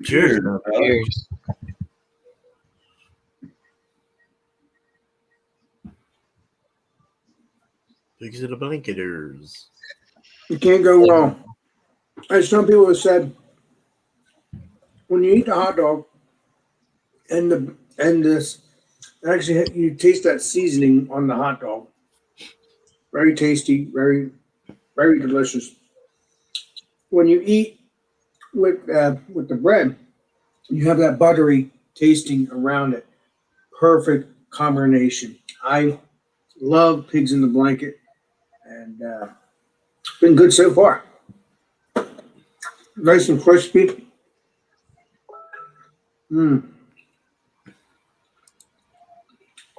Cheers. Cheers. Pigs in the blanketers. You can't go wrong. As some people have said, when you eat the hot dog and this, actually you taste that seasoning on the hot dog. Very tasty, very, very delicious. When you eat with the bread, you have that buttery tasting around it. Perfect combination. I love pigs in the blanket, and it's been good so far. Nice and crispy.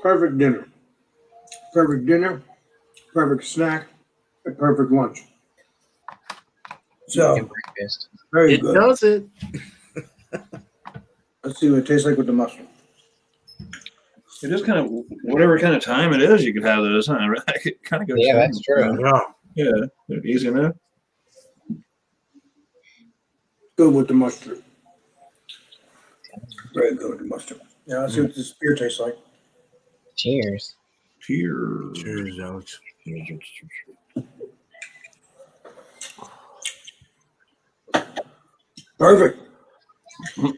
Perfect dinner. Perfect dinner, perfect snack, and perfect lunch. So, Breakfast. very It good. does it. Let's see what it tastes like with the mustard. It is kind of whatever kind of time it is, you could have those, huh? It kind of goes. Yeah, that's true. Yeah, Yeah, they're easy enough. good with the mustard. Very good with the mustard. Yeah, let's see what this beer tastes like. Cheers. Cheers. Cheers, Alex. Perfect.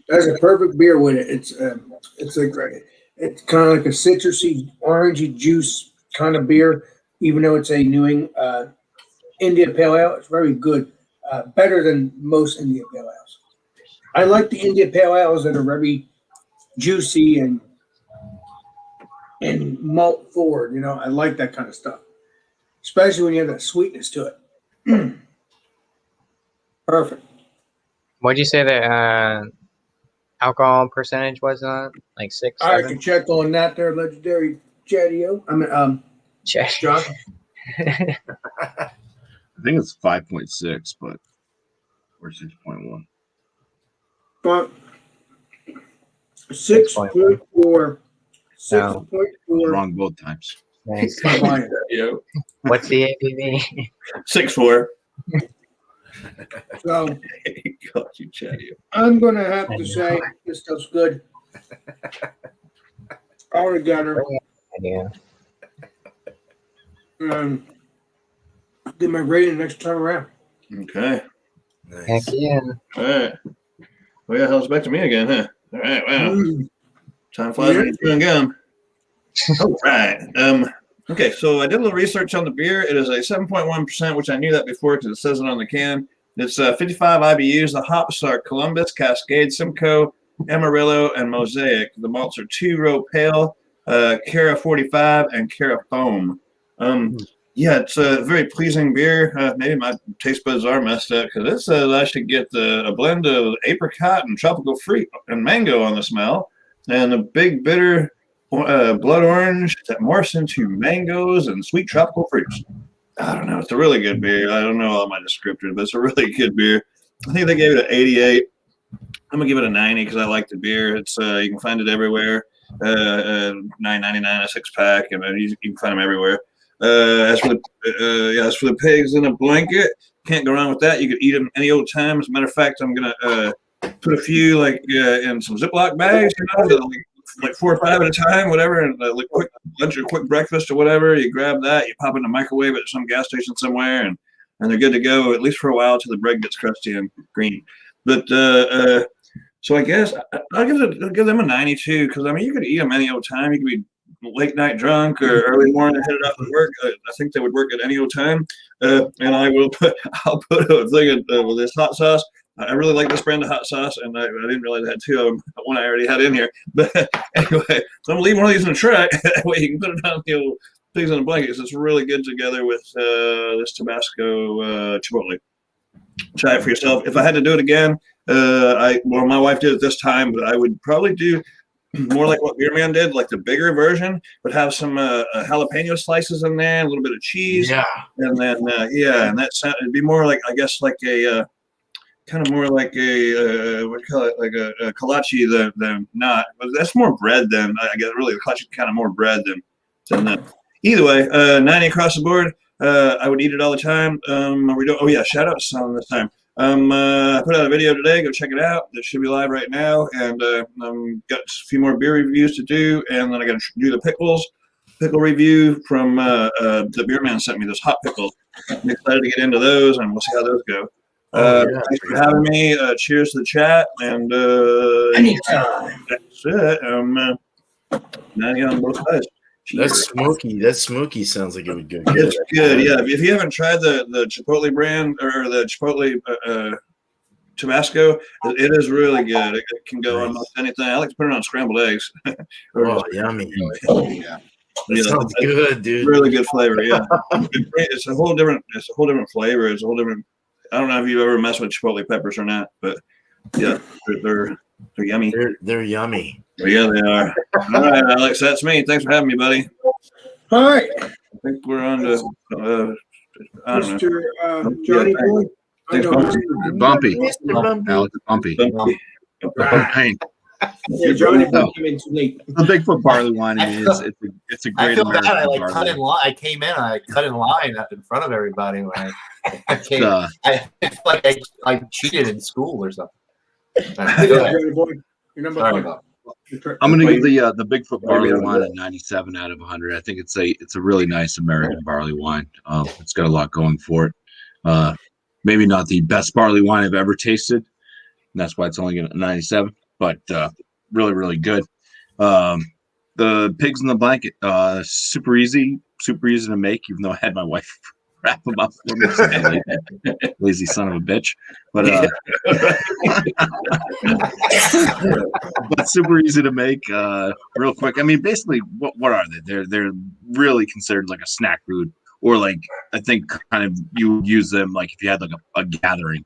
That's a perfect beer with it. It's like it's kind of like a citrusy, orangey juice kind of beer. Even though it's a New England India Pale Ale, it's very good. Better than most India Pale Ales. I like the India Pale Ales that are very juicy and malt forward. You know, I like that kind of stuff, especially when you have that sweetness to it. Perfect. What'd you say the alcohol percentage was on? Like 6, I 7? can check on that there, legendary Chatio. I mean, Check. John. I think it's 5.6, but or 6.1. But 6.4. 6.4. Wrong both times. Nice. combined. Yeah. What's the ABV? 6'4". So God, you chatty. I'm gonna have to say this stuff's good. All together. Yeah. Get my rating next time around. Okay. Heck Nice. yeah. All right. Well, yeah, hell's back to me again, huh? All right. Wow. Time flies when you're chewing gum. All right. Okay, so I did a little research on the beer. It is a 7.1%, which I knew that before because it says it on the can. It's 55 IBUs. The hops are Columbus, Cascade, Simcoe, Amarillo, and Mosaic. The malts are 2-row pale, Cara 45, and Cara foam. Yeah, it's a very pleasing beer. Maybe my taste buds are messed up because it says I should get a blend of apricot and tropical fruit and mango on the smell, and a big bitter blood orange that morphs into mangoes and sweet tropical fruits. I don't know. It's a really good beer. I don't know all my descriptors, but it's a really good beer. I think they gave it an 88. I'm gonna give it a 90 because I like the beer. It's you can find it everywhere. $9.99 a 6-pack, and you can find them everywhere. As for the pigs in a blanket, can't go wrong with that. You could eat them any old time. As a matter of fact, I'm gonna put a few in some Ziploc bags, like 4 or 5 at a time, whatever, and like quick lunch or quick breakfast or whatever. You grab that, you pop it in the microwave at some gas station somewhere, and they're good to go at least for a while till the bread gets crusty and green. But so I guess I'll give them a 92 because I mean you could eat them any old time. You could be late night drunk or early morning headed off to work. I think they would work at any old time. And I'll put a thing with this hot sauce. I really like this brand of hot sauce, and I didn't realize I had 2 of them. One I already had in here. But anyway, so I'm gonna leave one of these in the truck. That way you can put it on the old pigs in the blankets. It's really good together with this Tabasco Chipotle. Try it for yourself. If I had to do it again, my wife did it this time, but I would probably do more like what Beer Man did, like the bigger version, but have some jalapeno slices in there, a little bit of cheese, and then and it'd be more like I guess like a kind of more like a what do you call it, like a kolache than not, but that's more bread than I guess. Really, the kolache is kind of more bread than that. Either way, 90 across the board. I would eat it all the time. Shout out on this time. I put out a video today. Go check it out. That should be live right now. And got a few more beer reviews to do. And then I got to do the pickle review from the beer man sent me those hot pickles. I'm excited to get into those, and we'll see how those go. Thanks for having me. Cheers to the chat. And Anytime. That's it. 90 on both sides. That smoky sounds like it would go good. It's good, yeah. If you haven't tried the Chipotle brand or the Chipotle Tabasco, it is really good. It can go on almost anything. I like to put it on scrambled eggs. Yummy! Yeah. That sounds good, dude. Really good flavor. Yeah, it's a whole different flavor. It's a whole different. I don't know if you've ever messed with Chipotle peppers or not, but yeah, they're yummy. They're yummy. Well, yeah, they are. All right, Alex, that's me. Thanks for having me, buddy. All right, I think we're on to I don't know. Mr. Johnny Boy. Thanks, Bumpy. Mr. Bumpy. Alex Bumpy. Hey, Yeah, Johnny Boy came in too late. the Bigfoot barley wine. I mean, it's a I great feel bad. I American cut barley. in line. I came in. I cut in line up in front of everybody. When I came, Uh, I feel like I cheated in school or something. Hey, Go ahead. Johnny Boy, you're number Sorry one. about I'm gonna give the Bigfoot barley wine a 97 out of 100. I think it's a really nice American barley wine. It's got a lot going for it. Maybe not the best barley wine I've ever tasted, and that's why it's only a 97. But really good. The pigs in the blanket, super easy to make. Even though I had my wife wrap them up for me, lazy son of a bitch. But but super easy to make, real quick. I mean, basically, what are they? They're really considered like a snack food, or like I think kind of you would use them like if you had like a gathering,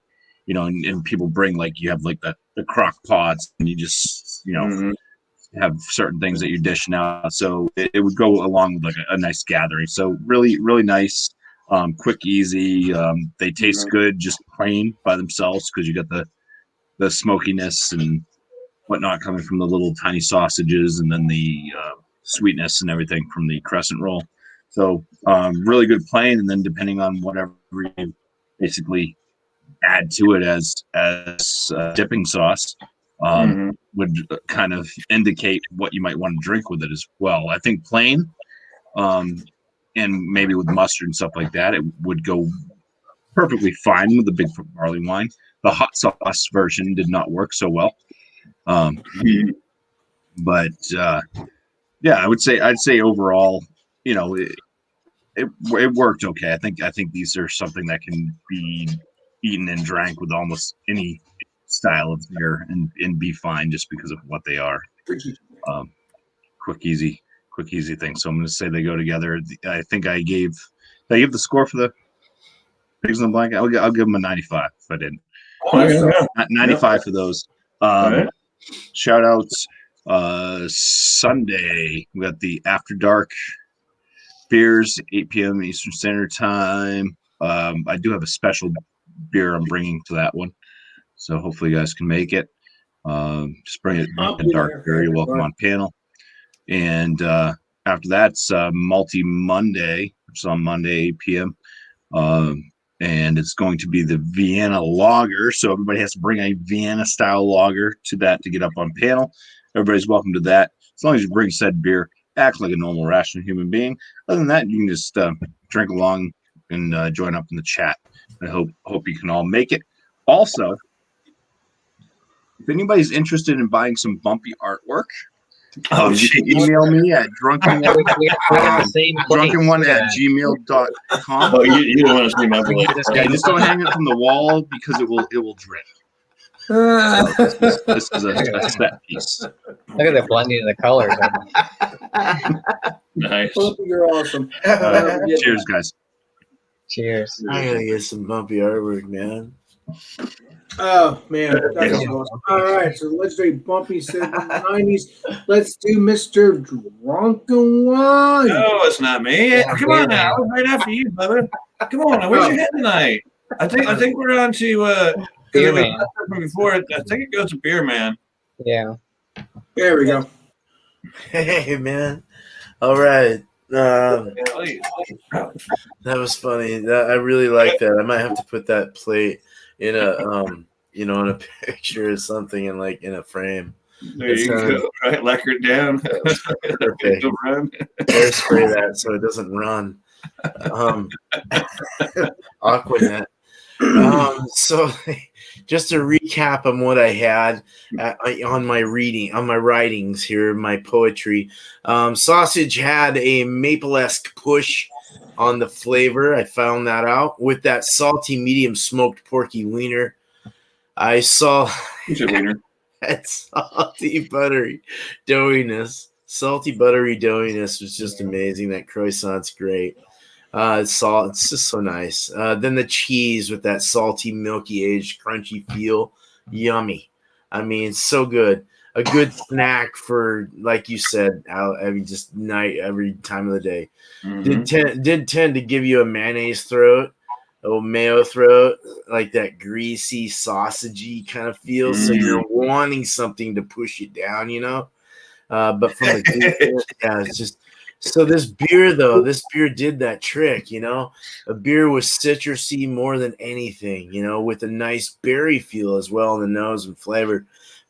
and people bring like you have like the crock pots, and you just have certain things that you're dishing out. So it would go along with like a nice gathering. So really nice. Quick, easy. They taste good just plain by themselves because you got the smokiness and whatnot coming from the little tiny sausages, and then the sweetness and everything from the crescent roll. So really good plain, and then depending on whatever you basically add to it as dipping sauce, would kind of indicate what you might want to drink with it as well. I think plain. And maybe with mustard and stuff like that, it would go perfectly fine with the Bigfoot barley wine. The hot sauce version did not work so well. But yeah, I'd say overall, you know, it worked okay. I think these are something that can be eaten and drank with almost any style of beer and be fine just because of what they are. Quick, easy thing. So I'm going to say they go together. I think I gave the score for the Pigs in the Blanket. I'll give them a 95 if I didn't. Oh, yeah. 95 for those. Right. Shout outs. Sunday we got the After Dark beers, 8 p.m. Eastern Standard Time. I do have a special beer I'm bringing to that one, so hopefully you guys can make it. Just bring it a dark beer. You're welcome on panel. And after that's Multi Monday, which is on Monday, 8 p.m. And it's going to be the Vienna Lager. So everybody has to bring a Vienna style lager to that to get up on panel. Everybody's welcome to that. As long as you bring said beer, act like a normal, rational human being. Other than that, you can just drink along and join up in the chat. I hope you can all make it. Also, if anybody's interested in buying some bumpy artwork, you can email me at drunkenone@gmail.com. Oh, you don't want to see my boy. Yeah, just don't hang it from the wall because it will drip. This is a set piece. Look at the blending of the colors. Nice. You're awesome. Cheers, guys. Cheers. I gotta get some bumpy artwork, man. Oh man, that's awesome. All right, so let's do Bumpy said 90s. Let's do Mr. Drunken One. No, it's not me. Come on now. I was right after you, brother. Come on. Where's your head tonight? I think we're on to Beer Man. before. I think it goes to Beer Man. Yeah. There we go. Hey, man. All right. Please. That was funny. I really like that. I might have to put that plate in a in a picture or something in a frame. There you go. Right, lacquer it down. Perfect. Run. Hairspray that so it doesn't run. Aquanet. So just to recap on what I had on my writings here, my poetry. Sausage had a maple-esque push on the flavor. I found that out with that salty medium smoked porky wiener. I saw that salty buttery doughiness. Salty buttery doughiness was just amazing. That croissant's great. It's just so nice. Then the cheese with that salty, milky aged, crunchy feel, yummy. I mean, so good. A good snack for, like you said, just night every time of the day. Mm-hmm. Did tend to give you a mayonnaise throat, a mayo throat, like that greasy, sausagey kind of feel. So you're wanting something to push it down, But from the yeah, it's just. So this beer did that trick, A beer with citrusy more than anything, with a nice berry feel as well in the nose and flavor.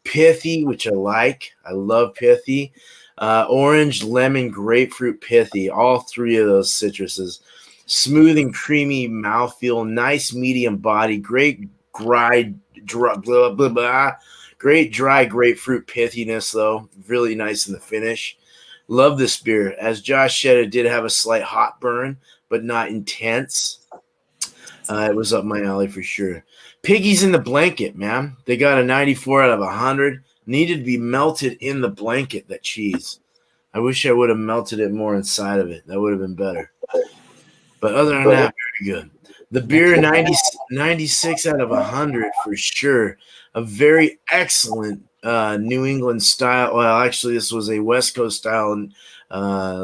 Pithy, which I like. I love pithy. Orange, lemon, grapefruit, pithy. All three of those citruses. Smooth and creamy mouthfeel. Nice medium body. Great dry grapefruit pithiness, though. Really nice in the finish. Love this beer. As Josh said, it did have a slight hot burn, but not intense. It was up my alley for sure. Piggies in the Blanket, man. They got a 94 out of 100. Needed to be melted in the blanket, that cheese. I wish I would have melted it more inside of it. That would have been better. But other than that, very good. The beer, 96 out of 100 for sure. A very excellent New England style. Well, actually, this was a West Coast style, and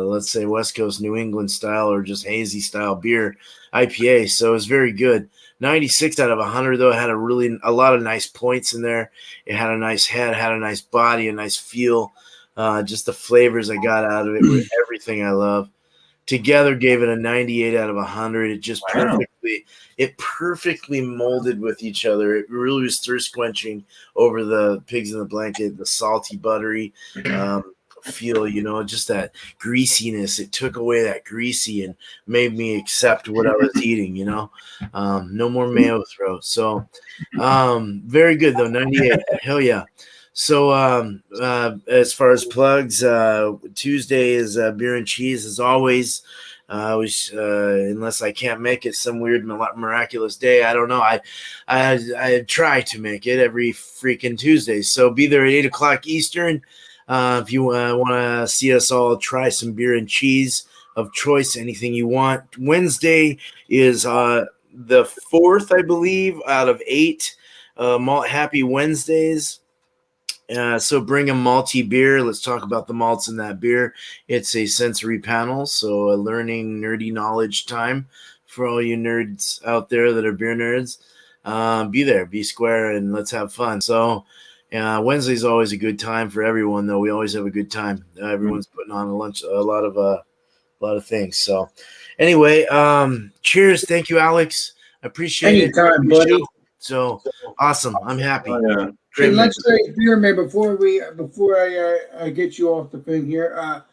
let's say West Coast New England style or just hazy style beer IPA. So it was very good. 96 out of 100, though. It had a lot of nice points in there. It had a nice head, had a nice body, a nice feel. Just the flavors I got out of it were everything I love. Together gave it a 98 out of 100. It just perfectly molded with each other. It really was thirst quenching over the Pigs in the Blanket, the salty, buttery feel, just that greasiness. It took away that greasy and made me accept what I was eating, no more mayo throat. So very good though. 98. Hell yeah. So as far as plugs, Tuesday is beer and cheese as always. Unless I can't make it some weird miraculous day, I don't know. I try to make it every freaking Tuesday. So be there at 8:00 Eastern. If you want to see us all try some beer and cheese of choice, anything you want. Wednesday is the 4th, I believe, out of 8 Malt Happy Wednesdays. So bring a malty beer. Let's talk about the malts in that beer. It's a sensory panel, so a learning nerdy knowledge time for all you nerds out there that are beer nerds. Be there, be square, and let's have fun. So Wednesday's always a good time for everyone, though. We always have a good time. Everyone's putting on a lot of things. So anyway, cheers. Thank you, Alex. I appreciate it. Anytime, buddy. So awesome. I'm happy. Oh, yeah. Hey, let's say beer, man. Before I get you off the thing here,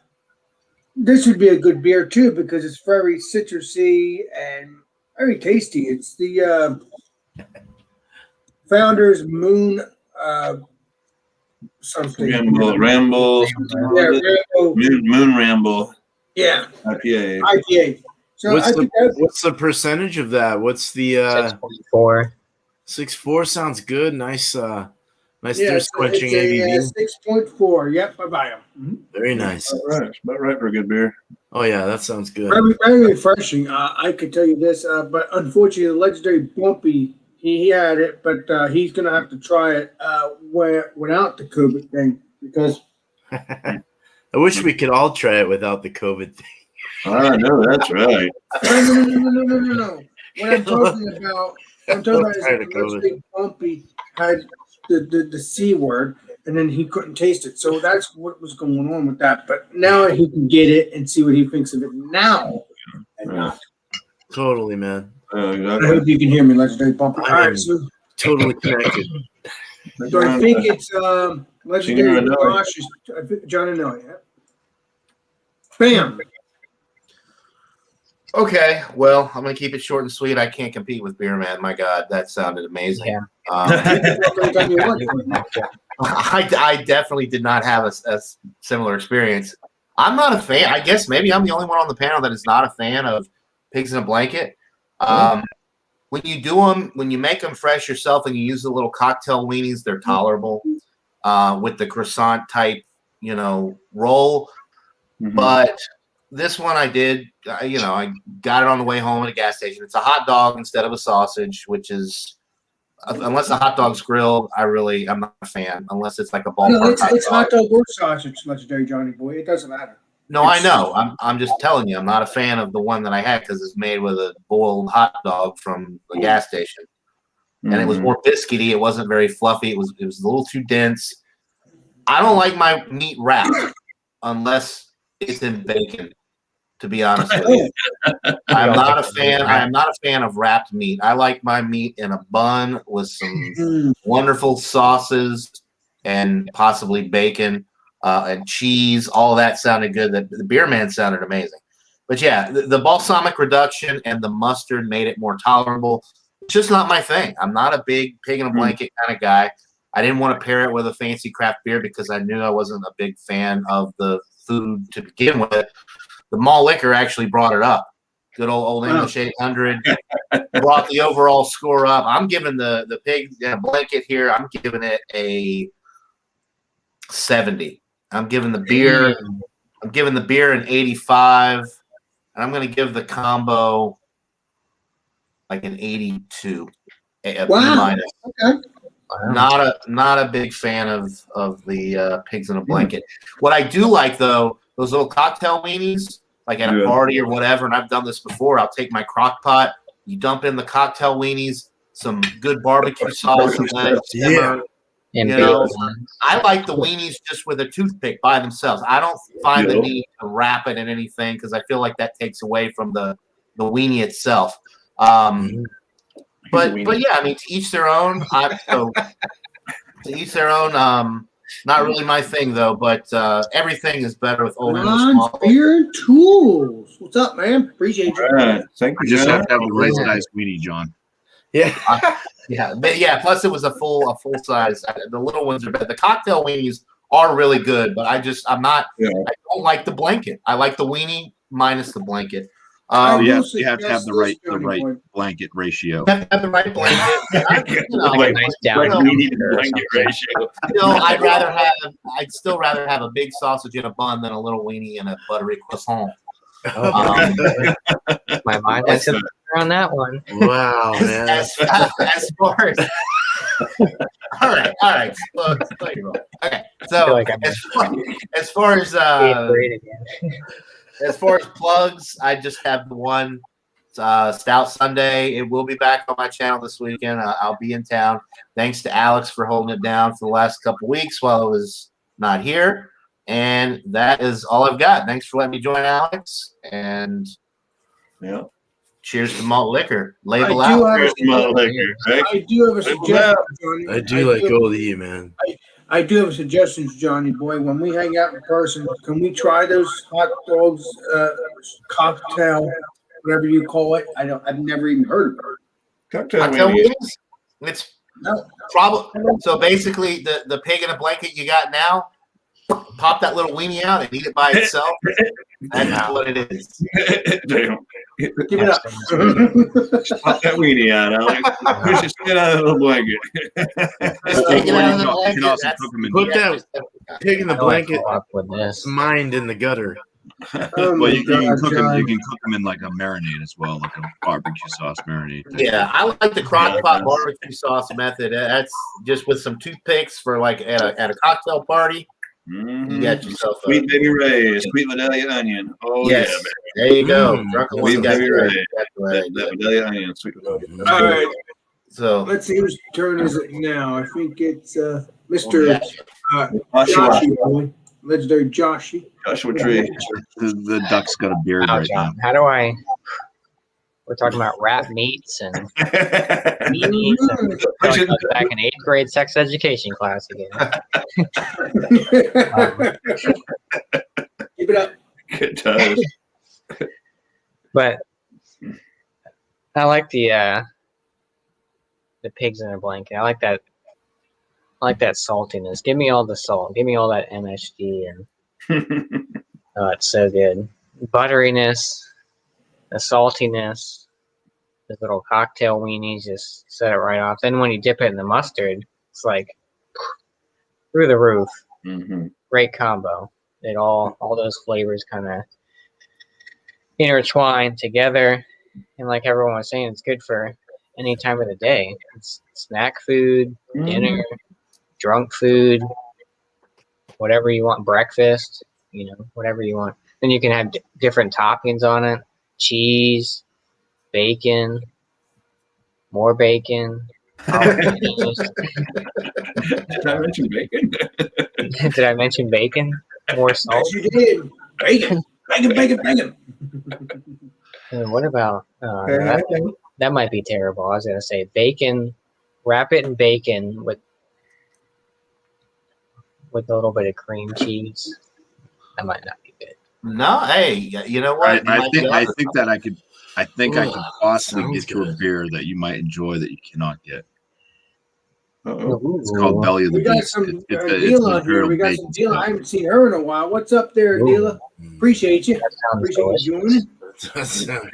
this would be a good beer too because it's very citrusy and very tasty. It's the Founder's Moon something. Ramble. Yeah, Rambo. Moon Ramble. Yeah, IPA. IPA. So what's the percentage of that? What's the 6.4? 6.4 sounds good. Nice yeah, thirst quenching ABV. 6.4. Yep, I buy them. Mm-hmm. Very nice. About right for a good beer. Oh yeah, that sounds good. Very, very refreshing. I could tell you this, but unfortunately, the legendary Bumpy, he had it, but he's gonna have to try it without the COVID thing because. I wish we could all try it without the COVID thing. I know that's right. No. What I'm talking about is the legendary Bumpy had the C word, and then he couldn't taste it. So that's what was going on with that. But now he can get it and see what he thinks of it now. And not. Totally, man. Exactly. I hope you can hear me, legendary Bumpy. All right, so totally connected. so I think it's legendary Josh. John and Elliot. Bam. Okay, well, I'm gonna keep it short and sweet. I can't compete with Beer Man. My God, that sounded amazing. Yeah. I definitely did not have a similar experience. I'm not a fan. I guess maybe I'm the only one on the panel that is not a fan of Pigs in a Blanket. When you do them, when you make them fresh yourself and you use the little cocktail weenies, they're tolerable with the croissant type, roll. Mm-hmm. But this one I did, I got it on the way home at a gas station. It's a hot dog instead of a sausage, which is, unless the hot dog's grilled, I'm not a fan. Unless it's like a ballpark. No, it's hot dog or sausage, legendary Johnny Boy. It doesn't matter. No, I know. I'm just telling you, I'm not a fan of the one that I had because it's made with a boiled hot dog from the gas station, and it was more biscuity. It wasn't very fluffy. It was a little too dense. I don't like my meat wrapped unless it's in bacon. To be honest with you, I'm not a fan. I am not a fan of wrapped meat. I like my meat in a bun with some wonderful sauces and possibly bacon and cheese. All of that sounded good. The Beer Man sounded amazing. But yeah, the balsamic reduction and the mustard made it more tolerable. It's just not my thing. I'm not a big pig in a blanket kind of guy. I didn't want to pair it with a fancy craft beer because I knew I wasn't a big fan of the food to begin with. The malt liquor actually brought it up. Good old English 800 brought the overall score up. I'm giving the pig in a blanket here. I'm giving it a 70. I'm giving the beer an 85, and I'm going to give the combo like an 82. Wow. Okay. Not a big fan of the pigs in a blanket. What I do like though, those little cocktail weenies, like at a party or whatever, and I've done this before. I'll take my crock pot, you dump in the cocktail weenies, some good barbecue sauce, and let it simmer. I like the weenies just with a toothpick by themselves. I don't find the need to wrap it in anything because I feel like that takes away from the weenie itself. But yeah, I mean, to each their own. To each their own. Not really my thing though, but everything is better with old English Ron's malt. Beer and Tools. What's up, man? Appreciate All you. right. Thank I you, just John. have to have the right Yeah. size weenie, John. Yeah. Yeah. Plus, it was a full size. The little ones are better. The cocktail weenies are really good, but I'm not. Yeah. I don't like the blanket. I like the weenie minus the blanket. I You will You have to have suggest the this, Johnny Johnny Boy. blanket ratio. have to have the right blanket. Like a nice down we need or a blanket something. ratio. I'd still rather have a big sausage in a bun than a little weenie and a buttery croissant. My mind went to on that one. Wow, man. As far as all right. Look, okay, I feel so like I'm as far as eighth grade again. as far as plugs, I just have the one Stout Sunday. It will be back on my channel this weekend. I'll be in town. Thanks to Alex for holding it down for the last couple weeks while I was not here. And that is all I've got. Thanks for letting me join, Alex. And Yeah. cheers to malt liquor. Label I do out. have Here's my liquor, right? I do have a suggestion, Johnny. I do like old E, man. I do have suggestions, Johnny Boy. When we hang out in person, can we try those hot dogs, cocktail, whatever you call it? I've never even heard of it. Cocktail Cocktail weenie. wings? It's probably so. Basically, the pig in a blanket you got now. Pop that little weenie out and eat it by itself. That's what it is. Damn. Give it up. Pop that weenie out, Alex. Push it straight out of the blanket. Just take it out of the You blanket. can also That's- cook them in. Put that pig in the I don't like blanket, co-op with this. mind in the gutter. Oh Well, my you can God, cook them. John. You can cook them in like a marinade as well, like a barbecue sauce marinade. Yeah, I like the crock pot barbecue sauce method. That's just with some toothpicks for like at a cocktail party. Mhm. You got yourself a Sweet baby Ray, sweet Vidalia onion. Oh yes. yeah, There you go. Mm. Drunken one Sweet got baby the right- Ray. got the right That idea. Vidalia onion, sweet Vidalia. All right, So let's see whose turn is it now. I think it's Mr. yeah. Joshua, Joshy boy. Legendary Joshy. Joshua Tree. The duck's got a beard Wow, right now. John, how do I? We're talking about wrap meats and weenies. And I feel like I was back in 8th grade sex education class again. Keep it up. Good times. But I like the pigs in a blanket. I like that. I like that saltiness. Give me all the salt. Give me all that MSG, and oh, it's so good. Butteriness, the saltiness, the little cocktail weenies just set it right off. Then when you dip it in the mustard, it's like through the roof. Mhm. Great combo. It all those flavors kind of intertwine together, and like everyone was saying, it's good for any time of the day. It's snack food, dinner, drunk food, whatever you want, breakfast, whatever you want. Then you can have different toppings on it: cheese, bacon, more bacon. jalapenos. Did I mention bacon? Did I mention bacon? More salt. Yes, you did. Bacon. Bacon. What about that might be terrible. I was gonna say bacon. Wrap it in bacon with a little bit of cream cheese. That might not be good. No, hey, you know what? You I might be think I onto think that I could possibly sounds get you a good. beer that you might enjoy that you cannot get. Uh-oh. It's called Belly of the We got Beast. some It's deal an on here. imperial We got bacon some deal. stout. I haven't seen her in a while. What's up there, Dealer? Appreciate you. That sounds Appreciate delicious. you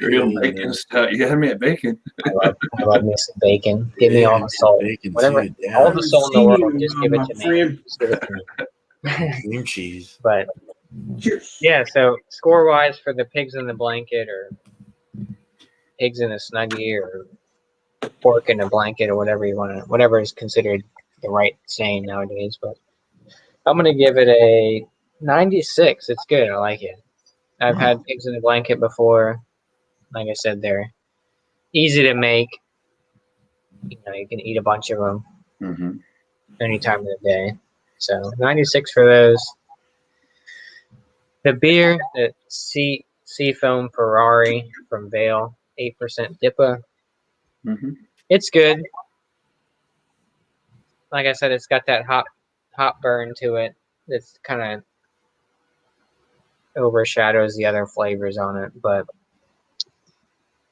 joining. Real bacon stout. You had me at bacon. I love me some bacon. Give me all the salt. Bacon, Whatever. too, damn. All the salt in the world. Seen you, Just give it my to me. friend. Just give it to me. Cream cheese. But Cheers. yeah, so score wise for the pigs in the blanket or pigs in a snuggie or pork in a blanket or whatever you want to, whatever is considered the right saying nowadays. But I'm gonna give it a 96. It's good. I like it. I've had pigs in a blanket before. Like I said, they're easy to make. You can eat a bunch of them Mm-hmm. any time of the day. So 96 for those. The beer, the Seafoam Ferrari from Vale, 8% DIPA. Mm-hmm. It's good. Like I said, it's got that hop burn to it that's kind of overshadows the other flavors on it, but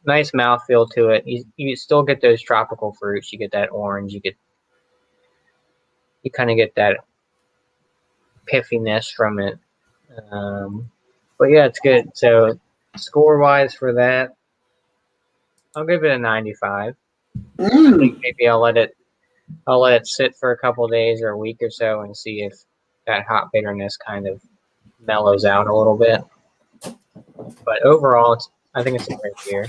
nice mouthfeel to it. You still get those tropical fruits. You get that orange. You kind of get that piffiness from it. But yeah, it's good. So score wise for that, I'll give it a 95. I think maybe I'll let it sit for a couple days or a week or so and see if that hot bitterness kind of mellows out a little bit. But overall, I think it's a great beer.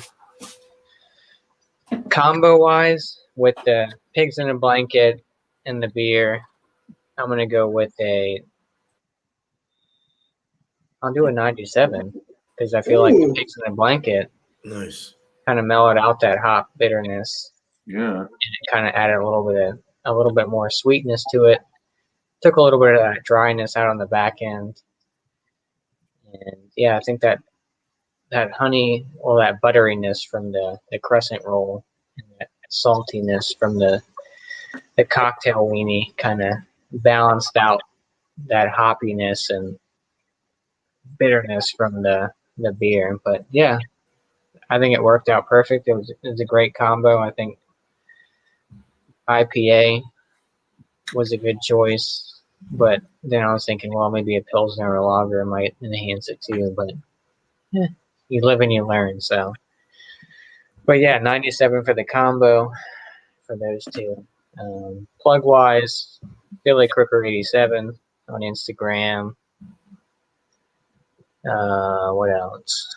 Combo wise, with the pigs in a blanket and the beer, I'm gonna go with I'll do a 97 because I feel like the pigs in a blanket Nice. kind of mellowed out that hot bitterness. Yeah. And it kind of added a little bit more sweetness to it. Took a little bit of that dryness out on the back end. And yeah, I think that honey or that butteriness from the crescent roll and that saltiness from the cocktail weenie kind of balanced out that hoppiness and bitterness from the beer. But yeah, I think it worked out perfect. It was a great combo. I think IPA was a good choice, but then I was thinking, well, maybe a Pilsner or a lager might enhance it too. But yeah, you live and you learn. So, but yeah, 97 for the combo for those two. Plug wise, Billy Crooker 87 on Instagram. What else?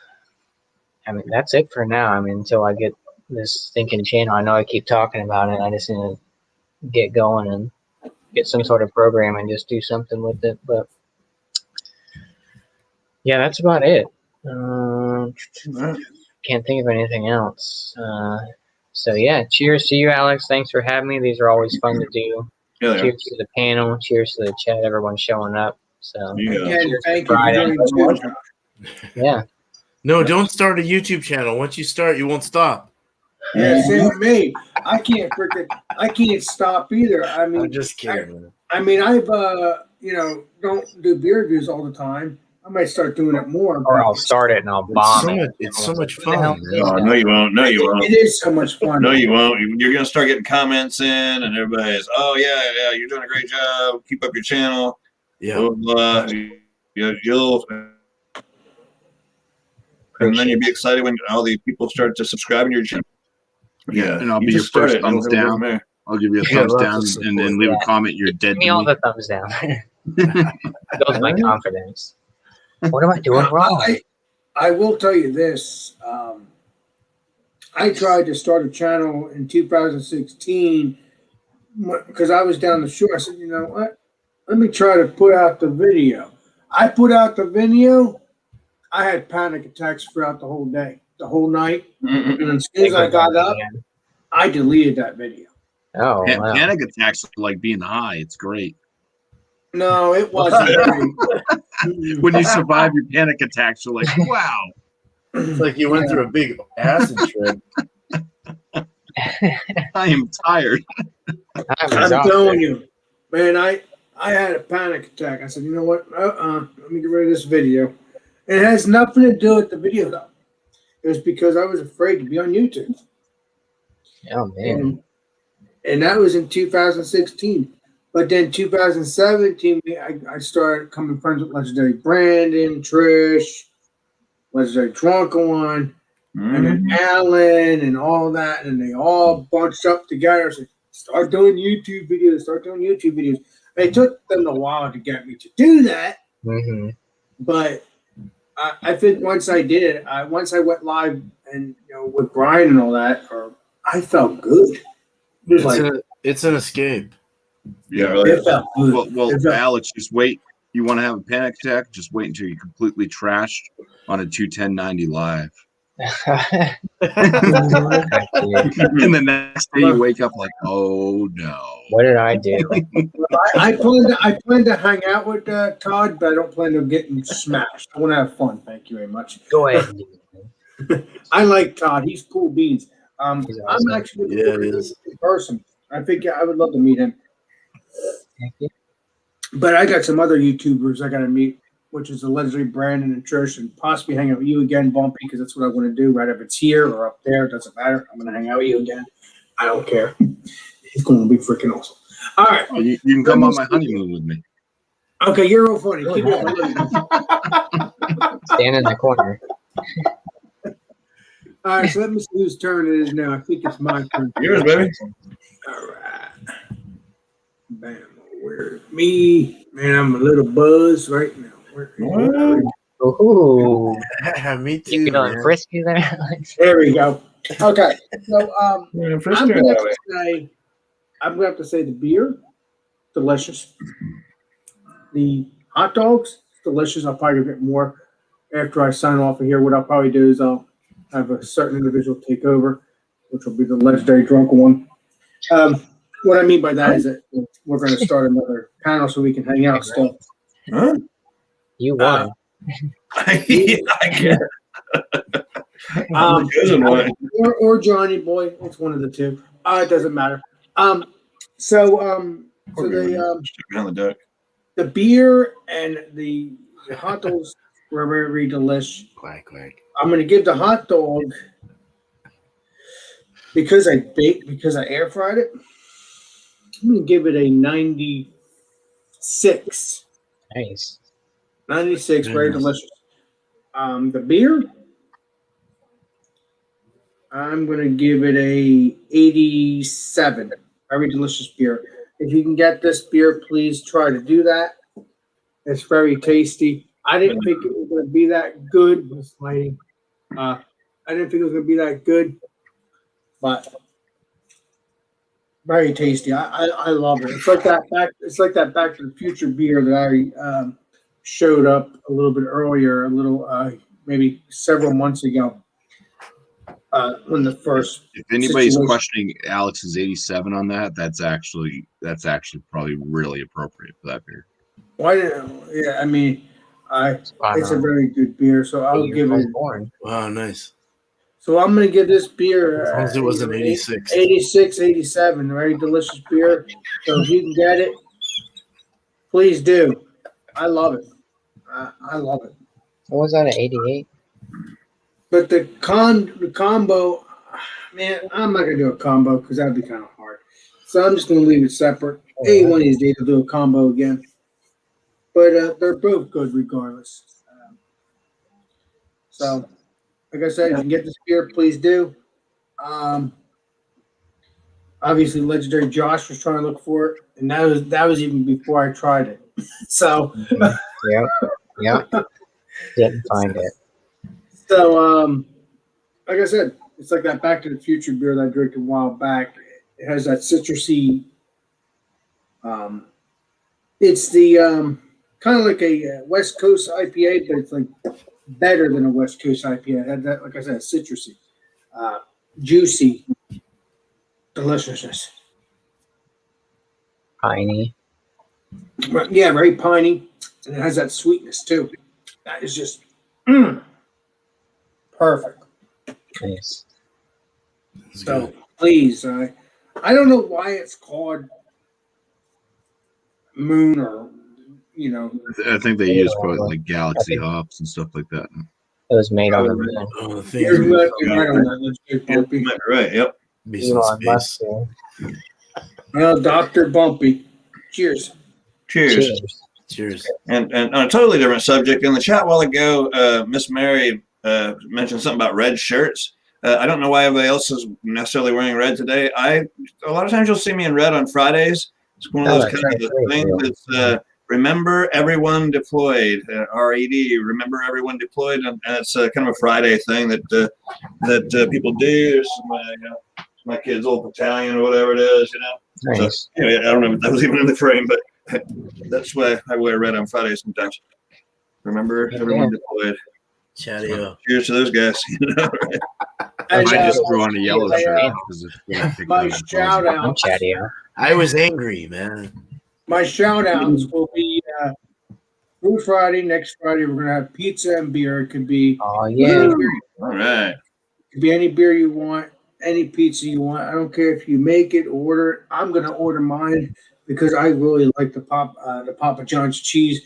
I mean, that's it for now. I mean, until I get this stinking channel. I know I keep talking about it. I just need to get going and get some sort of program and just do something with it. But yeah, that's about it. Can't think of anything else. So yeah, cheers to you, Alex. Thanks for having me. These are always fun to do. Yeah. Cheers to the panel. Cheers to the chat. Everyone's showing up. So Yeah. Again, cheers thank to you for Friday. joining the show. Yeah. No, don't start a YouTube channel. Once you start, you won't stop. Yeah, same with me. I can't stop either. I mean, I'm just kidding, man. I mean, I've don't do beer reviews all the time. I might start doing it more. Or I'll start it and I'll bomb it. It's so much What the hell fun, is man. this Oh, guy? no, you won't. No, you won't. It is so much fun. No, you won't. You're gonna start getting comments in, and everybody's, "Oh yeah, you're doing a great job. Keep up your channel." Yeah. You'll, and then you'll be excited when all the people start to subscribe to your channel. Yeah, And I'll you be your just start first it, and thumbs it'll go down. from there. I'll give you a Yeah, thumbs lots down of and support. then leave Yeah. a comment. You're dead Give to me all me. the thumbs down. Builds my confidence. What am I doing wrong? I will tell you this. I tried to start a channel in 2016 because I was down the shore. I said, you know what? Let me try to put out the video. I put out the video. I had panic attacks throughout the whole day, the whole night. And as soon as I got up, I deleted that video. Oh, wow. Panic attacks are like being high. It's great. No, it wasn't great. When you survive your panic attacks, you're like, wow. It's like you went through a big acid trip. I am tired. I'm telling you, man, I had a panic attack. I said, you know what? Let me get rid of this video. And it has nothing to do with the video, though. It was because I was afraid to be on YouTube. Oh, man. And that was in 2016. But then 2017, I started becoming friends with Legendary Brandon, Trish, Legendary Drunken One, and then Alan, and all that. And they all bunched up together. Said, start doing YouTube videos. It took them a while to get me to do that. Mm-hmm. But I think once I did it, once I went live and with Brian and all that, I felt good. It was It's an escape. Yeah, really. it felt good. Well, It felt- Alex, just wait. You want to have a panic attack? Just wait until you're completely trashed on a 21090 live. And the next day you wake up like, oh no. What did I do? I plan to hang out with Todd, but I don't plan to get him smashed. I want to have fun. Thank you very much. Go ahead. And do it. I like Todd. He's cool beans. He's I'm awesome. actually Yeah, he is. in person. I think I would love to meet him. Thank you. But I got some other YouTubers I got to meet, which is the legendary Brandon and Trish, and possibly hang out with you again, Bumpy, because that's what I want to do. Right if it's here or up there, it doesn't matter. I'm going to hang out with you again. I don't care. It's going to be freaking awesome. All right. Oh, you can come on my honeymoon with me. Okay, you're all funny. Keep it funny. Stand in the corner. All right, so let me see whose turn it is now. I think it's my turn. Yours, baby. All right. Bam. Where's me? Man, I'm a little buzzed right now. Ooh. Me too. You feeling man. frisky there, Alex? There we go. Okay. So Yeah, I'm first gonna turn have that way. to say the beer, delicious. The hot dogs, delicious. I'll probably get more after I sign off of here. What I'll probably do is I'll have a certain individual take over, which will be the legendary drunken one. What I mean by that is that we're going to start another panel so we can hang out still. Huh? You won. Yeah, I get Or Johnny Boy. It's one of the two. It doesn't matter. So behind the duck. the beer and the hot dogs were very delicious. Quack, quack. I'm going to give the hot dog because I air fried it. I'm going to give it a 96. Nice. 96, very Goodness. delicious. The beer, I'm going to give it a 87. Very delicious beer. If you can get this beer, please try to do that. It's very tasty. I didn't think it was going to be that good. This lighting. I didn't think it was going to be that good, but very tasty. I love it. It's like that Back to the Future beer that I showed up a little bit earlier, maybe several months ago. When the first If anybody's situation- questioning Alex's 87 on that, that's actually probably really appropriate for that beer. Why didn't? Yeah, I mean, it's a very good beer. So I'll give it. Born. Wow, nice. So I'm going to give this beer As long as it wasn't 86. 86, 87. Very delicious beer. So if you can get it, please do. I love it. I love it. What was that, an 88? But the combo, man, I'm not going to do a combo because that'd be kind of hard. So I'm just going to leave it separate. Maybe one of these days I'll do a combo again. But they're both good regardless. So, like I said, if you can get this beer, please do. Obviously, legendary Josh was trying to look for it, and that was even before I tried it. So, Yeah. Didn't find it. So, like I said, it's like that Back to the Future beer that I drank a while back. It has that citrusy. It's the kind of like a West Coast IPA, but it's like better than a West Coast IPA. It had that, like I said, citrusy, juicy deliciousness. Piney. Yeah, very piney, and it has that sweetness too. That is just perfect. Nice. So please, I don't know why it's called Moon or I think they use quite like Galaxy hops and stuff like that. It was made on the moon. Oh, the thing You're is, right on that. Let's get Bumpy. Right. Yep. be some Elon space. Musk. Well, Dr. Bumpy. Cheers. Cheers. Cheers. And on a totally different subject, in the chat a while ago, Miss Mary mentioned something about red shirts. I don't know why everybody else is necessarily wearing red today. A lot of times you'll see me in red on Fridays. It's one of those kind of things that's remember everyone deployed, RED, remember everyone deployed, and it's kind of a Friday thing that people do. There's my kid's old battalion or whatever it is, Nice. So, I don't know if that was even in the frame, but that's why I wear red on Fridays sometimes. Remember everyone deployed. Chatty So, cheers to those guys. I And, might just throw on a yellow shirt my, because it's gonna pick my on the shout closet. I'm out. chatty. I was angry, man. My shout outs will be Food Friday. Next Friday, we're going to have pizza and beer. It could be Oh, any yeah. beer, All right. it could be any beer you want, any pizza you want. I don't care if you make it or order it. I'm going to order mine because I really like the Papa John's cheese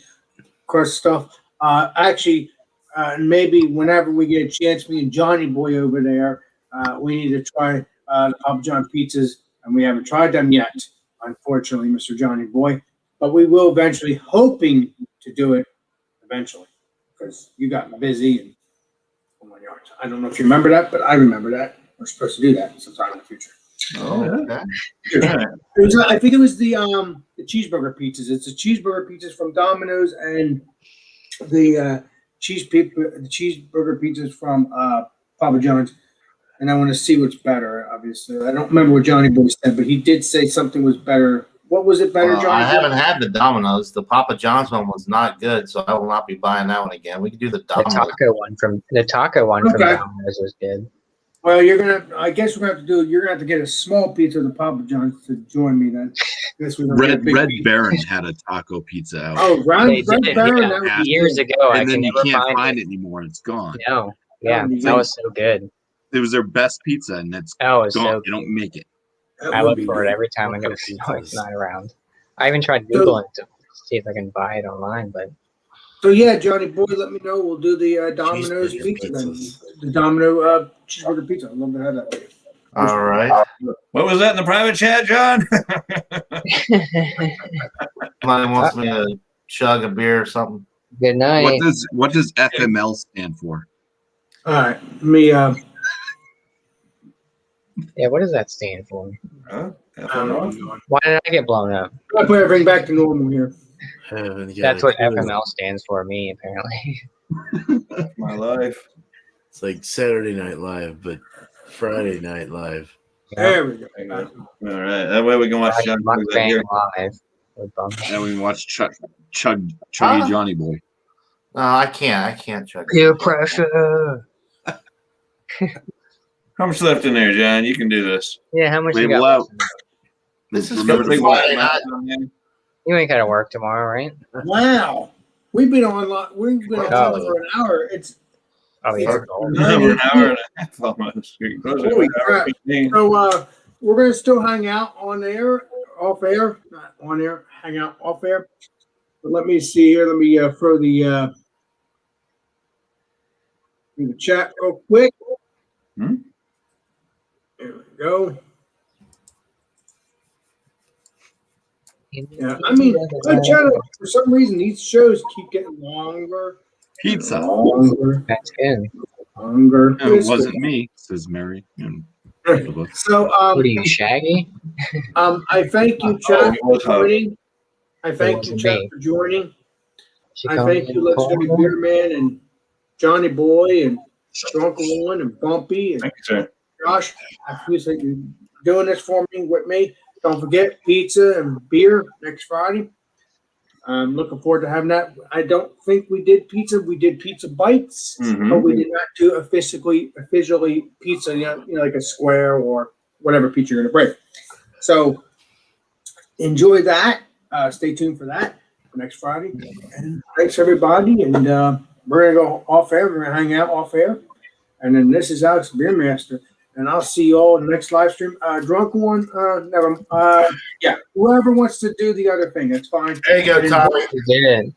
crust stuff. Actually, maybe whenever we get a chance, me and Johnny Boy over there, we need to try the Papa John pizzas, and we haven't tried them yet, unfortunately, Mr. Johnny Boy. But we will eventually, hoping to do it eventually, because you got busy and oh my yards. I don't know if you remember that, but I remember that. We're supposed to do that sometime in the future. Oh, okay. I think it was the cheeseburger pizzas. It's the cheeseburger pizzas from Domino's and the cheeseburger pizzas from Papa John's. And I want to see what's better. Obviously, I don't remember what Johnny Boy said, but he did say something was better. What was it better, Johnny? I haven't had the Domino's. The Papa John's one was not good, so I will not be buying that one again. We can do the Domino's. The taco one from Domino's was good. Well, I guess we're gonna have to get a small pizza of the Papa John's to join me then. Red Baron had a taco pizza out. Oh, Red Baron, that was years ago. And then you can't find it anymore. It's gone. No, yeah, that was so good. It was their best pizza, and it's gone. So you don't make it. I look for it every time I go to the store. It's not around. I even tried Googling to see if I can buy it online, but. So yeah, Johnny Boy, let me know. We'll do the Domino's pizza then. The Domino cheeseburger pizza. I'd love to have that with you. All right. What was that in the private chat, John? Somebody wants me to chug a beer or something. Good night. What does FML stand for? All right, let me. Yeah, what does that stand for? FML? Why did I get blown up? I'll put everything back to normal here. That's what FML stands for me, apparently. That's my life. It's like Saturday Night Live, but Friday Night Live. There we go. All right, that way we can watch John Mukbang live. Now we can watch Chuggy Johnny Boy. No, I can't chug. Peer pressure. How much left in there, John? You can do this. Yeah, how much you Label got? out. This is Remember good to Friday watch night. You ain't got to work tomorrow, right? Wow, we've been on for an hour. It's Oh, yeah. Over an hour and a half almost. Holy crap. So we're gonna still hang out on air, off air, not on air, hang out off air. But let me see here. Let me throw the chat real quick. Hmm? There we go. Yeah, I mean, for some reason these shows keep getting longer. Pizza. Longer. That's good. Longer. It wasn't me, says Mary. So, What are you, Shaggy? I thank you, Chad, for joining. I thank It you, wasn't Chad, me. for joining. She I called thank me you, Legendary Nicole. Beer Man and Johnny Boy and Drunken One and Bumpy and Thank you, sir. Josh. I appreciate you doing this for me with me. Don't forget pizza and beer next Friday. I'm looking forward to having that. I don't think we did pizza. We did pizza bites, but we did not do officially pizza, you know, like a square or whatever pizza you're going to bring. So enjoy that. Stay tuned for that for next Friday. And thanks, everybody. And we're going to go off air. We're going to hang out off air. And then this is Alex Beermaster. And I'll see you all in the next live stream. Drunk One, yeah, whoever wants to do the other thing, that's fine. There you go, Tommy. You did.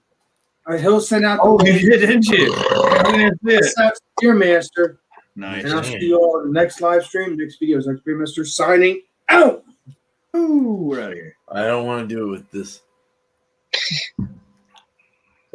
He'll send out Oh, the you did, didn't you? Beermaster. Nice. And I'll see you all in the next live stream, next videos. Alex Beermaster signing out. Ooh, we're out of here. I don't want to do it with this.